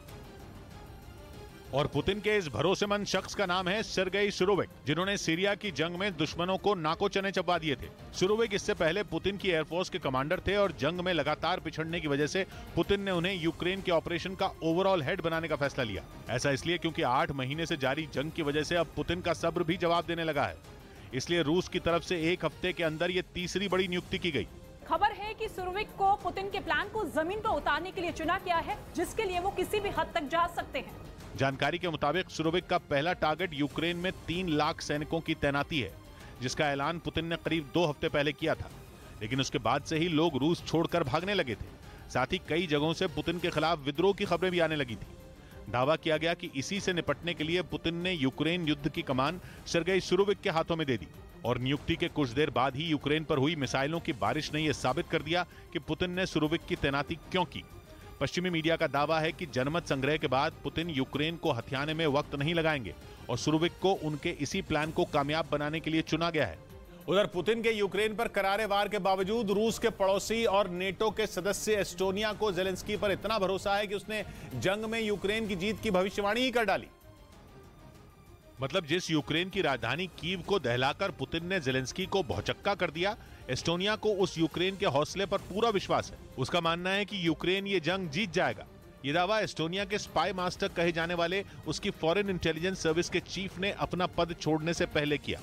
और पुतिन के इस भरोसेमंद शख्स का नाम है सर्गेई सुरोविक, जिन्होंने सीरिया की जंग में दुश्मनों को नाको चने चबा दिए थे। सुरोविक इससे पहले पुतिन की एयरफोर्स के कमांडर थे और जंग में लगातार पिछड़ने की वजह से पुतिन ने उन्हें यूक्रेन के ऑपरेशन का ओवरऑल हेड बनाने का फैसला लिया। ऐसा इसलिए क्योंकि 8 महीने से जारी जंग की वजह से अब पुतिन का सब्र भी जवाब देने लगा है। इसलिए रूस की तरफ से 1 हफ्ते के अंदर ये तीसरी बड़ी नियुक्ति की गई। खबर है कि सुरोविक को पुतिन के प्लान को जमीन पर उतारने के लिए चुना गया है, जिसके लिए वो किसी भी हद तक जा सकते हैं। जानकारी के मुताबिक सुरोविक का पहला टारगेट यूक्रेन में 3 लाख सैनिकों की तैनाती है, जिसका ऐलान पुतिन ने करीब 2 हफ्ते पहले किया था। लेकिन उसके बाद से ही लोग रूस छोड़कर भागने लगे थे। साथ ही कई जगहों से पुतिन के खिलाफ विद्रोह की खबरें भी आने लगी थी। दावा किया गया कि इसी से निपटने के लिए पुतिन ने यूक्रेन युद्ध की कमान सर्गेई सुरोविक के हाथों में दे दी और नियुक्ति के कुछ देर बाद ही यूक्रेन पर हुई मिसाइलों की बारिश ने यह साबित कर दिया कि पुतिन ने सुरोविक की तैनाती क्यों की। पश्चिमी मीडिया का दावा है कि जनमत संग्रह के बाद पुतिन यूक्रेन को हथियाने में वक्त नहीं लगाएंगे और सुरोविक को उनके इसी प्लान को कामयाब बनाने के लिए चुना गया है। उधर पुतिन के यूक्रेन पर करारे वार के बावजूद रूस के पड़ोसी और नेटो के सदस्य एस्टोनिया को जेलेंस्की पर इतना भरोसा है कि उसने जंग में यूक्रेन की जीत की भविष्यवाणी ही कर डाली। मतलब जिस यूक्रेन की राजधानी कीव को दहलाकर पुतिन ने जेलेंस्की को भौचक्का कर दिया, एस्टोनिया को उस यूक्रेन के हौसले पर पूरा विश्वास है। उसका मानना है कि यूक्रेन ये जंग जीत जाएगा। ये दावा एस्टोनिया के स्पाई मास्टर कहे जाने वाले उसकी फॉरेन इंटेलिजेंस सर्विस के चीफ ने अपना पद छोड़ने से पहले किया।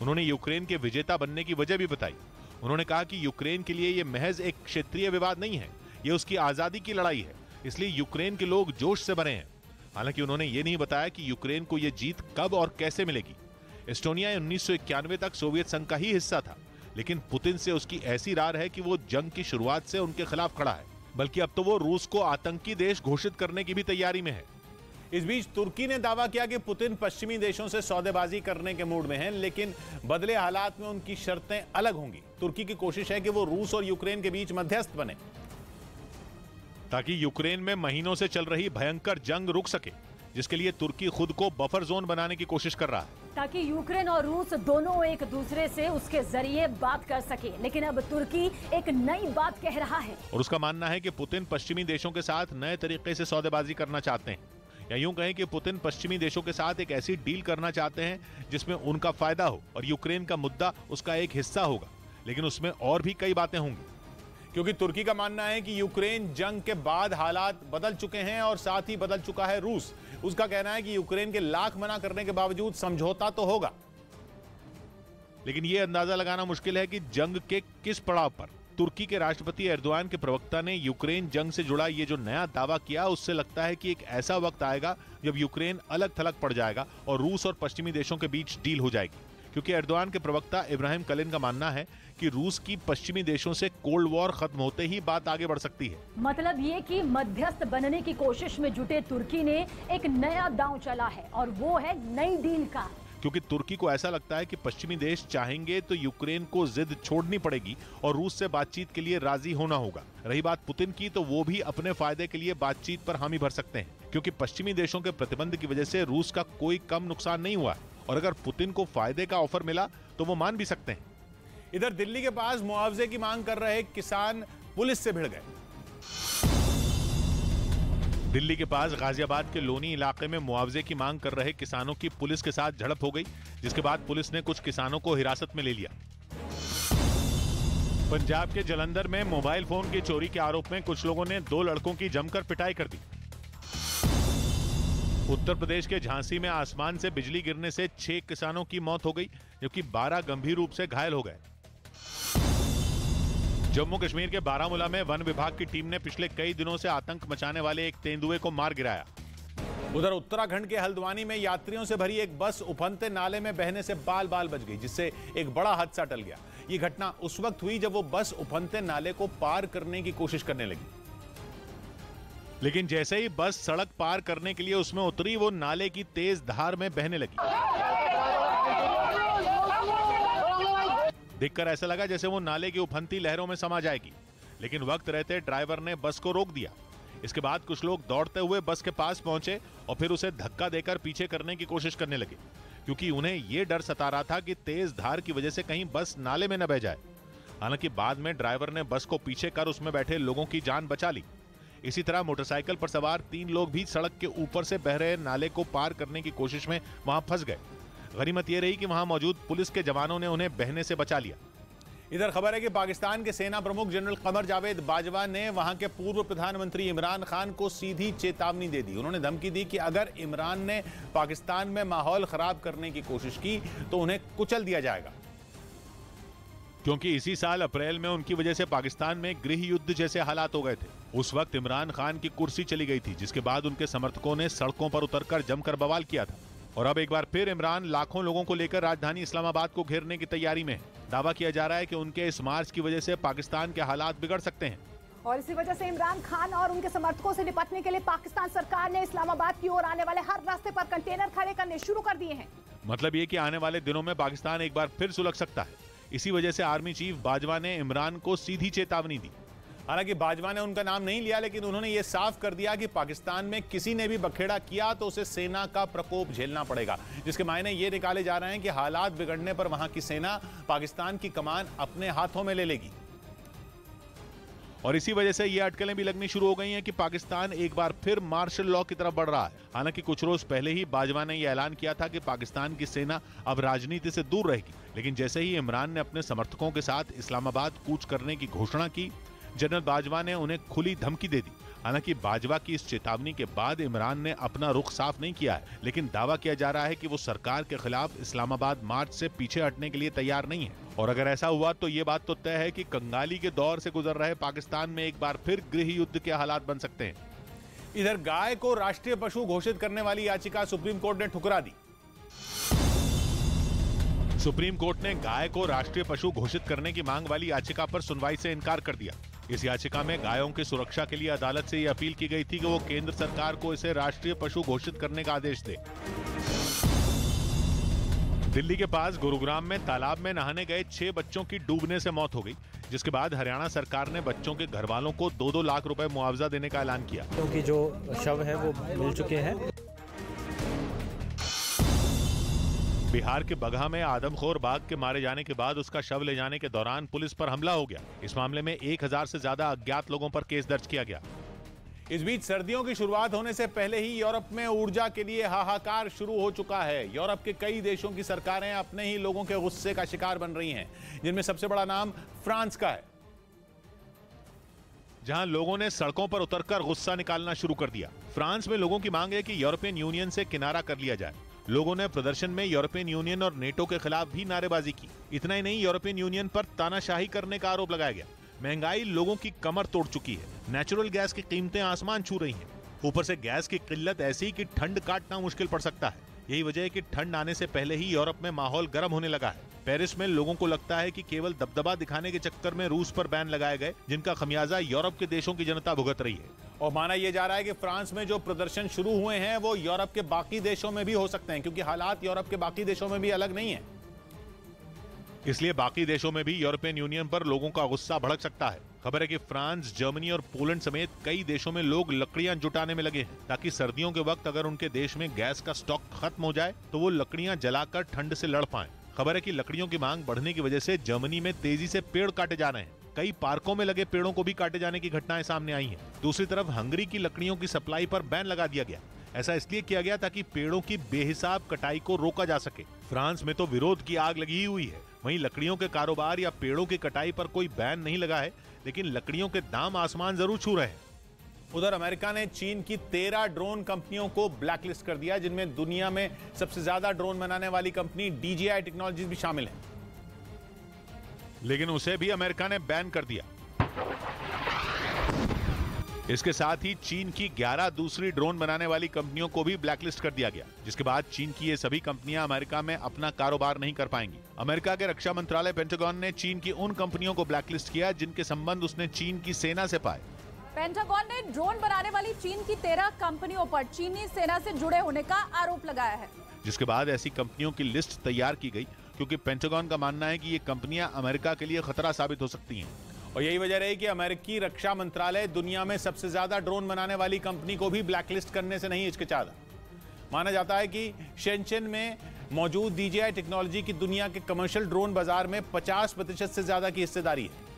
उन्होंने यूक्रेन के विजेता बनने की वजह भी बताई। उन्होंने कहा कि यूक्रेन के लिए ये महज एक क्षेत्रीय विवाद नहीं है, ये उसकी आजादी की लड़ाई है, इसलिए यूक्रेन के लोग जोश से भरे हैं। हालांकि उन्होंने ये नहीं बताया कि यूक्रेन को यह जीत कब और कैसे मिलेगी। एस्टोनिया 1991 तक सोवियत संघ का ही हिस्सा था, लेकिन पुतिन से उसकी ऐसी रार है कि वो जंग की शुरुआत से उनके खिलाफ खड़ा है, बल्कि अब तो वो रूस को आतंकी देश घोषित करने की भी तैयारी में है। इस बीच तुर्की ने दावा किया कि पुतिन पश्चिमी देशों से सौदेबाजी करने के मूड में हैं, लेकिन बदले हालात में उनकी शर्तें अलग होंगी। तुर्की की कोशिश है कि वो रूस और यूक्रेन के बीच मध्यस्थ बने ताकि यूक्रेन में महीनों से चल रही भयंकर जंग रुक सके, जिसके लिए तुर्की खुद को बफर जोन बनाने की कोशिश कर रहा है ताकि यूक्रेन और रूस दोनों एक दूसरे से उसके जरिए बात कर सके। लेकिन अब तुर्की एक नई बात कह रहा है और उसका मानना है कि पुतिन पश्चिमी देशों के साथ नए तरीके से सौदेबाजी करना चाहते हैं, या यूं कहें कि पुतिन पश्चिमी देशों के साथ एक ऐसी डील करना चाहते हैं जिसमें उनका फायदा हो और यूक्रेन का मुद्दा उसका एक हिस्सा होगा, लेकिन उसमें और भी कई बातें होंगी। क्योंकि तुर्की का मानना है कि यूक्रेन जंग के बाद हालात बदल चुके हैं और साथ ही बदल चुका है रूस। उसका कहना है कि यूक्रेन के लाख मना करने के बावजूद समझौता तो होगा, लेकिन यह अंदाजा लगाना मुश्किल है कि जंग के किस पड़ाव पर। तुर्की के राष्ट्रपति एर्दोआन के प्रवक्ता ने यूक्रेन जंग से जुड़ा ये जो नया दावा किया, उससे लगता है कि एक ऐसा वक्त आएगा जब यूक्रेन अलग थलग पड़ जाएगा और रूस और पश्चिमी देशों के बीच डील हो जाएगी। क्योंकि एर्दोआन के प्रवक्ता इब्राहिम कलिन का मानना है कि रूस की पश्चिमी देशों से कोल्ड वॉर खत्म होते ही बात आगे बढ़ सकती है। मतलब ये कि मध्यस्थ बनने की कोशिश में जुटे तुर्की ने एक नया दांव चला है और वो है नई डील का। क्योंकि तुर्की को ऐसा लगता है कि पश्चिमी देश चाहेंगे तो यूक्रेन को जिद छोड़नी पड़ेगी और रूस से बातचीत के लिए राजी होना होगा। रही बात पुतिन की, तो वो भी अपने फायदे के लिए बातचीत पर हामी भर सकते हैं, क्योंकि पश्चिमी देशों के प्रतिबंध की वजह से रूस का कोई कम नुकसान नहीं हुआ और अगर पुतिन को फायदे का ऑफर मिला तो वो मान भी सकते हैं। इधर दिल्ली के पास मुआवजे की मांग कर रहे किसान पुलिस से भिड़ गए। दिल्ली के पास गाजियाबाद के लोनी इलाके में मुआवजे की मांग कर रहे किसानों की पुलिस के साथ झड़प हो गई, जिसके बाद पुलिस ने कुछ किसानों को हिरासत में ले लिया। पंजाब के जलंधर में मोबाइल फोन की चोरी के आरोप में कुछ लोगों ने 2 लड़कों की जमकर पिटाई कर दी। उत्तर प्रदेश के झांसी में आसमान से बिजली गिरने से 6 किसानों की मौत हो गई, जबकि 12 गंभीर रूप से घायल हो गए। जम्मू कश्मीर के बारामूला में वन विभाग की टीम ने पिछले कई दिनों से आतंक मचाने वाले एक तेंदुए को मार गिराया। उधर उत्तराखंड के हल्द्वानी में यात्रियों से भरी एक बस उफनते नाले में बहने से बाल बाल बच गई, जिससे एक बड़ा हादसा टल गया। ये घटना उस वक्त हुई जब वो बस उफनते नाले को पार करने की कोशिश करने लगी, लेकिन जैसे ही बस सड़क पार करने के लिए उसमें उतरी, वो नाले की तेज धार में बहने लगी। देखकर ऐसा लगा जैसे वो नाले की उफनती लहरों में समा जाएगी, लेकिन वक्त रहते ड्राइवर ने बस को रोक दिया। इसके बाद कुछ लोग दौड़ते हुए बस के पास पहुंचे और फिर उसे धक्का देकर पीछे करने की कोशिश करने लगे, क्योंकि उन्हें ये डर सता रहा था कि तेज धार की वजह से कहीं बस नाले में न बह जाए। हालांकि बाद में ड्राइवर ने बस को पीछे कर उसमें बैठे लोगों की जान बचा ली। इसी तरह मोटरसाइकिल पर सवार 3 लोग भी सड़क के ऊपर से बह रहे नाले को पार करने की कोशिश में वहां फंस गए। गनीमत यह रही कि वहां मौजूद पुलिस के जवानों ने उन्हें बहने से बचा लिया। इधर खबर है कि पाकिस्तान के सेना प्रमुख जनरल कमर जावेद बाजवा ने वहां के पूर्व प्रधानमंत्री इमरान खान को सीधी चेतावनी दे दी। उन्होंने धमकी दी कि अगर इमरान ने पाकिस्तान में माहौल खराब करने की कोशिश की तो उन्हें कुचल दिया जाएगा, क्योंकि इसी साल अप्रैल में उनकी वजह से पाकिस्तान में गृह युद्ध जैसे हालात हो गए थे। उस वक्त इमरान खान की कुर्सी चली गई थी, जिसके बाद उनके समर्थकों ने सड़कों पर उतरकर जमकर बवाल किया था। और अब एक बार फिर इमरान लाखों लोगों को लेकर राजधानी इस्लामाबाद को घेरने की तैयारी में है। दावा किया जा रहा है कि उनके इस मार्च की वजह से पाकिस्तान के हालात बिगड़ सकते हैं और इसी वजह से इमरान खान और उनके समर्थकों से निपटने के लिए पाकिस्तान सरकार ने इस्लामाबाद की ओर आने वाले हर रास्ते पर कंटेनर खड़े करने शुरू कर दिए हैं। मतलब ये कि आने वाले दिनों में पाकिस्तान एक बार फिर सुलग सकता है। इसी वजह से आर्मी चीफ बाजवा ने इमरान को सीधी चेतावनी दी। हालांकि बाजवा ने उनका नाम नहीं लिया, लेकिन उन्होंने ये साफ कर दिया कि पाकिस्तान में किसी ने भी बखेड़ा किया तो उसे सेना का प्रकोप झेलना पड़ेगा, जिसके मायने ये निकाले जा रहे हैं कि हालात बिगड़ने पर वहां की सेना पाकिस्तान की कमान अपने हाथों में ले लेगी। और इसी वजह से ये अटकलें भी लगनी शुरू हो गई हैं कि पाकिस्तान एक बार फिर मार्शल लॉ की तरफ बढ़ रहा है। हालांकि कुछ रोज पहले ही बाजवा ने यह ऐलान किया था कि पाकिस्तान की सेना अब राजनीति से दूर रहेगी, लेकिन जैसे ही इमरान ने अपने समर्थकों के साथ इस्लामाबाद कूच करने की घोषणा की, जनरल बाजवा ने उन्हें खुली धमकी दे दी। हालांकि बाजवा की इस चेतावनी के बाद इमरान ने अपना रुख साफ नहीं किया है, लेकिन दावा किया जा रहा है कि वो सरकार के खिलाफ इस्लामाबाद मार्च से पीछे हटने के लिए तैयार नहीं है। और अगर ऐसा हुआ तो ये बात तो तय है कि कंगाली के दौर से गुजर रहे पाकिस्तान में एक बार फिर गृह युद्ध के हालात बन सकते हैं। इधर गाय को राष्ट्रीय पशु घोषित करने वाली याचिका सुप्रीम कोर्ट ने ठुकरा दी। सुप्रीम कोर्ट ने गाय को राष्ट्रीय पशु घोषित करने की मांग वाली याचिका पर सुनवाई से इनकार कर दिया। इस याचिका में गायों की सुरक्षा के लिए अदालत से यह अपील की गई थी कि वो केंद्र सरकार को इसे राष्ट्रीय पशु घोषित करने का आदेश दे। दिल्ली के पास गुरुग्राम में तालाब में नहाने गए 6 बच्चों की डूबने से मौत हो गई, जिसके बाद हरियाणा सरकार ने बच्चों के घर वालों को 2-2 लाख रुपए मुआवजा देने का ऐलान किया। क्योंकि जो शव है वो मिल चुके हैं। बिहार के बगहा में आदमखोर बाघ के मारे जाने के बाद उसका शव ले जाने के दौरान पुलिस पर हमला हो गया। इस मामले में 1000 से ज्यादा अज्ञात लोगों पर केस दर्ज किया गया। इस बीच सर्दियों की शुरुआत होने से पहले ही यूरोप में ऊर्जा के लिए हाहाकार शुरू हो चुका है। यूरोप के कई देशों की सरकारें अपने ही लोगों के गुस्से का शिकार बन रही हैं, जिनमें सबसे बड़ा नाम फ्रांस का है, जहां लोगों ने सड़कों पर उतरकर गुस्सा निकालना शुरू कर दिया। फ्रांस में लोगों की मांग है कि यूरोपियन यूनियन से किनारा कर लिया जाए। लोगों ने प्रदर्शन में यूरोपियन यूनियन और नेटो के खिलाफ भी नारेबाजी की। इतना ही नहीं, यूरोपियन यूनियन पर तानाशाही करने का आरोप लगाया गया। महंगाई लोगों की कमर तोड़ चुकी है। नेचुरल गैस की कीमतें आसमान छू रही हैं। ऊपर से गैस की किल्लत ऐसी कि ठंड काटना मुश्किल पड़ सकता है। यही वजह है कि ठंड आने से पहले ही यूरोप में माहौल गर्म होने लगा है। पेरिस में लोगों को लगता है कि केवल दबदबा दिखाने के चक्कर में रूस पर बैन लगाए गए, जिनका खमियाजा यूरोप के देशों की जनता भुगत रही है। और माना यह जा रहा है कि फ्रांस में जो प्रदर्शन शुरू हुए हैं वो यूरोप के बाकी देशों में भी हो सकते हैं, क्योंकि हालात यूरोप के बाकी देशों में भी अलग नहीं है। इसलिए बाकी देशों में भी यूरोपियन यूनियन पर लोगों का गुस्सा भड़क सकता है। खबर है कि फ्रांस, जर्मनी और पोलैंड समेत कई देशों में लोग लकड़ियां जुटाने में लगे हैं, ताकि सर्दियों के वक्त अगर उनके देश में गैस का स्टॉक खत्म हो जाए तो वो लकड़ियां जलाकर ठंड से लड़ पाएं। खबर है कि लकड़ियों की मांग बढ़ने की वजह से जर्मनी में तेजी से पेड़ काटे जा रहे हैं। कई पार्कों में लगे पेड़ों को भी काटे जाने की घटनाएं सामने आई हैं। दूसरी तरफ हंगरी की लकड़ियों की सप्लाई पर बैन लगा दिया गया। ऐसा इसलिए किया गया ताकि पेड़ों की बेहिसाब कटाई को रोका जा सके। फ्रांस में तो विरोध की आग लगी हुई है। वहीं लकड़ियों के कारोबार या पेड़ों की कटाई पर कोई बैन नहीं लगा है, लेकिन लकड़ियों के दाम आसमान जरूर छू रहे हैं। उधर अमेरिका ने चीन की 13 ड्रोन कंपनियों को ब्लैकलिस्ट कर दिया, जिनमें दुनिया में सबसे ज्यादा ड्रोन बनाने वाली कंपनी DJI टेक्नोलॉजीज भी शामिल है। लेकिन उसे भी अमेरिका ने बैन कर दिया। इसके साथ ही चीन की 11 दूसरी ड्रोन बनाने वाली कंपनियों को भी ब्लैकलिस्ट कर दिया गया, जिसके बाद चीन की ये सभी कंपनियां अमेरिका में अपना कारोबार नहीं कर पाएंगी। अमेरिका के रक्षा मंत्रालय पेंटागन ने चीन की उन कंपनियों को ब्लैकलिस्ट किया जिनके संबंध उसने चीन की सेना से पाए। पेंटागन ने ड्रोन बनाने वाली चीन की 13 कंपनियों पर चीनी सेना से जुड़े होने का आरोप लगाया है, जिसके बाद ऐसी कंपनियों की लिस्ट तैयार की गई, क्योंकि पेंटागन का मानना है कि ये कंपनियां अमेरिका के लिए खतरा साबित हो सकती हैं। और यही वजह रही कि अमेरिकी रक्षा मंत्रालय दुनिया में सबसे ज्यादा ड्रोन बनाने वाली कंपनी को भी ब्लैकलिस्ट करने से नहीं हिचकिचाता। माना जाता है कि शेनचेन में मौजूद DJI टेक्नोलॉजी की दुनिया के कमर्शियल ड्रोन बाजार में 50% से ज्यादा की हिस्सेदारी है।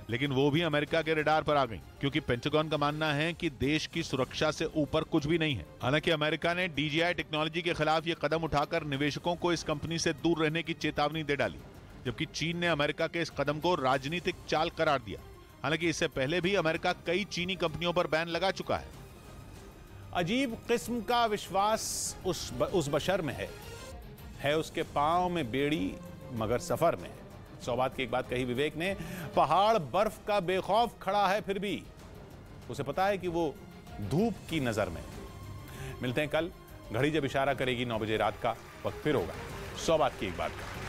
लेकिन वो भी अमेरिका के रडार पर आ गई, क्योंकि पेंटागन का मानना है कि देश की सुरक्षा से ऊपर कुछ भी नहीं है। हालांकि अमेरिका ने DJI टेक्नोलॉजी के खिलाफ ये कदम उठाकर निवेशकों को इस कंपनी से दूर रहने की चेतावनी दे डाली, जबकि चीन ने अमेरिका के इस कदम को राजनीतिक चाल करार दिया। हालांकि इससे पहले भी अमेरिका कई चीनी कंपनियों पर बैन लगा चुका है। अजीब किस्म का विश्वास उस बशर में है उसके पांव में बेड़ी मगर सफर में है। 100 बात की एक बात कही विवेक ने, पहाड़ बर्फ का बेखौफ खड़ा है, फिर भी उसे पता है कि वो धूप की नजर में। मिलते हैं कल, घड़ी जब इशारा करेगी 9 बजे रात का, वक्त फिर होगा 100 बात की एक बात का।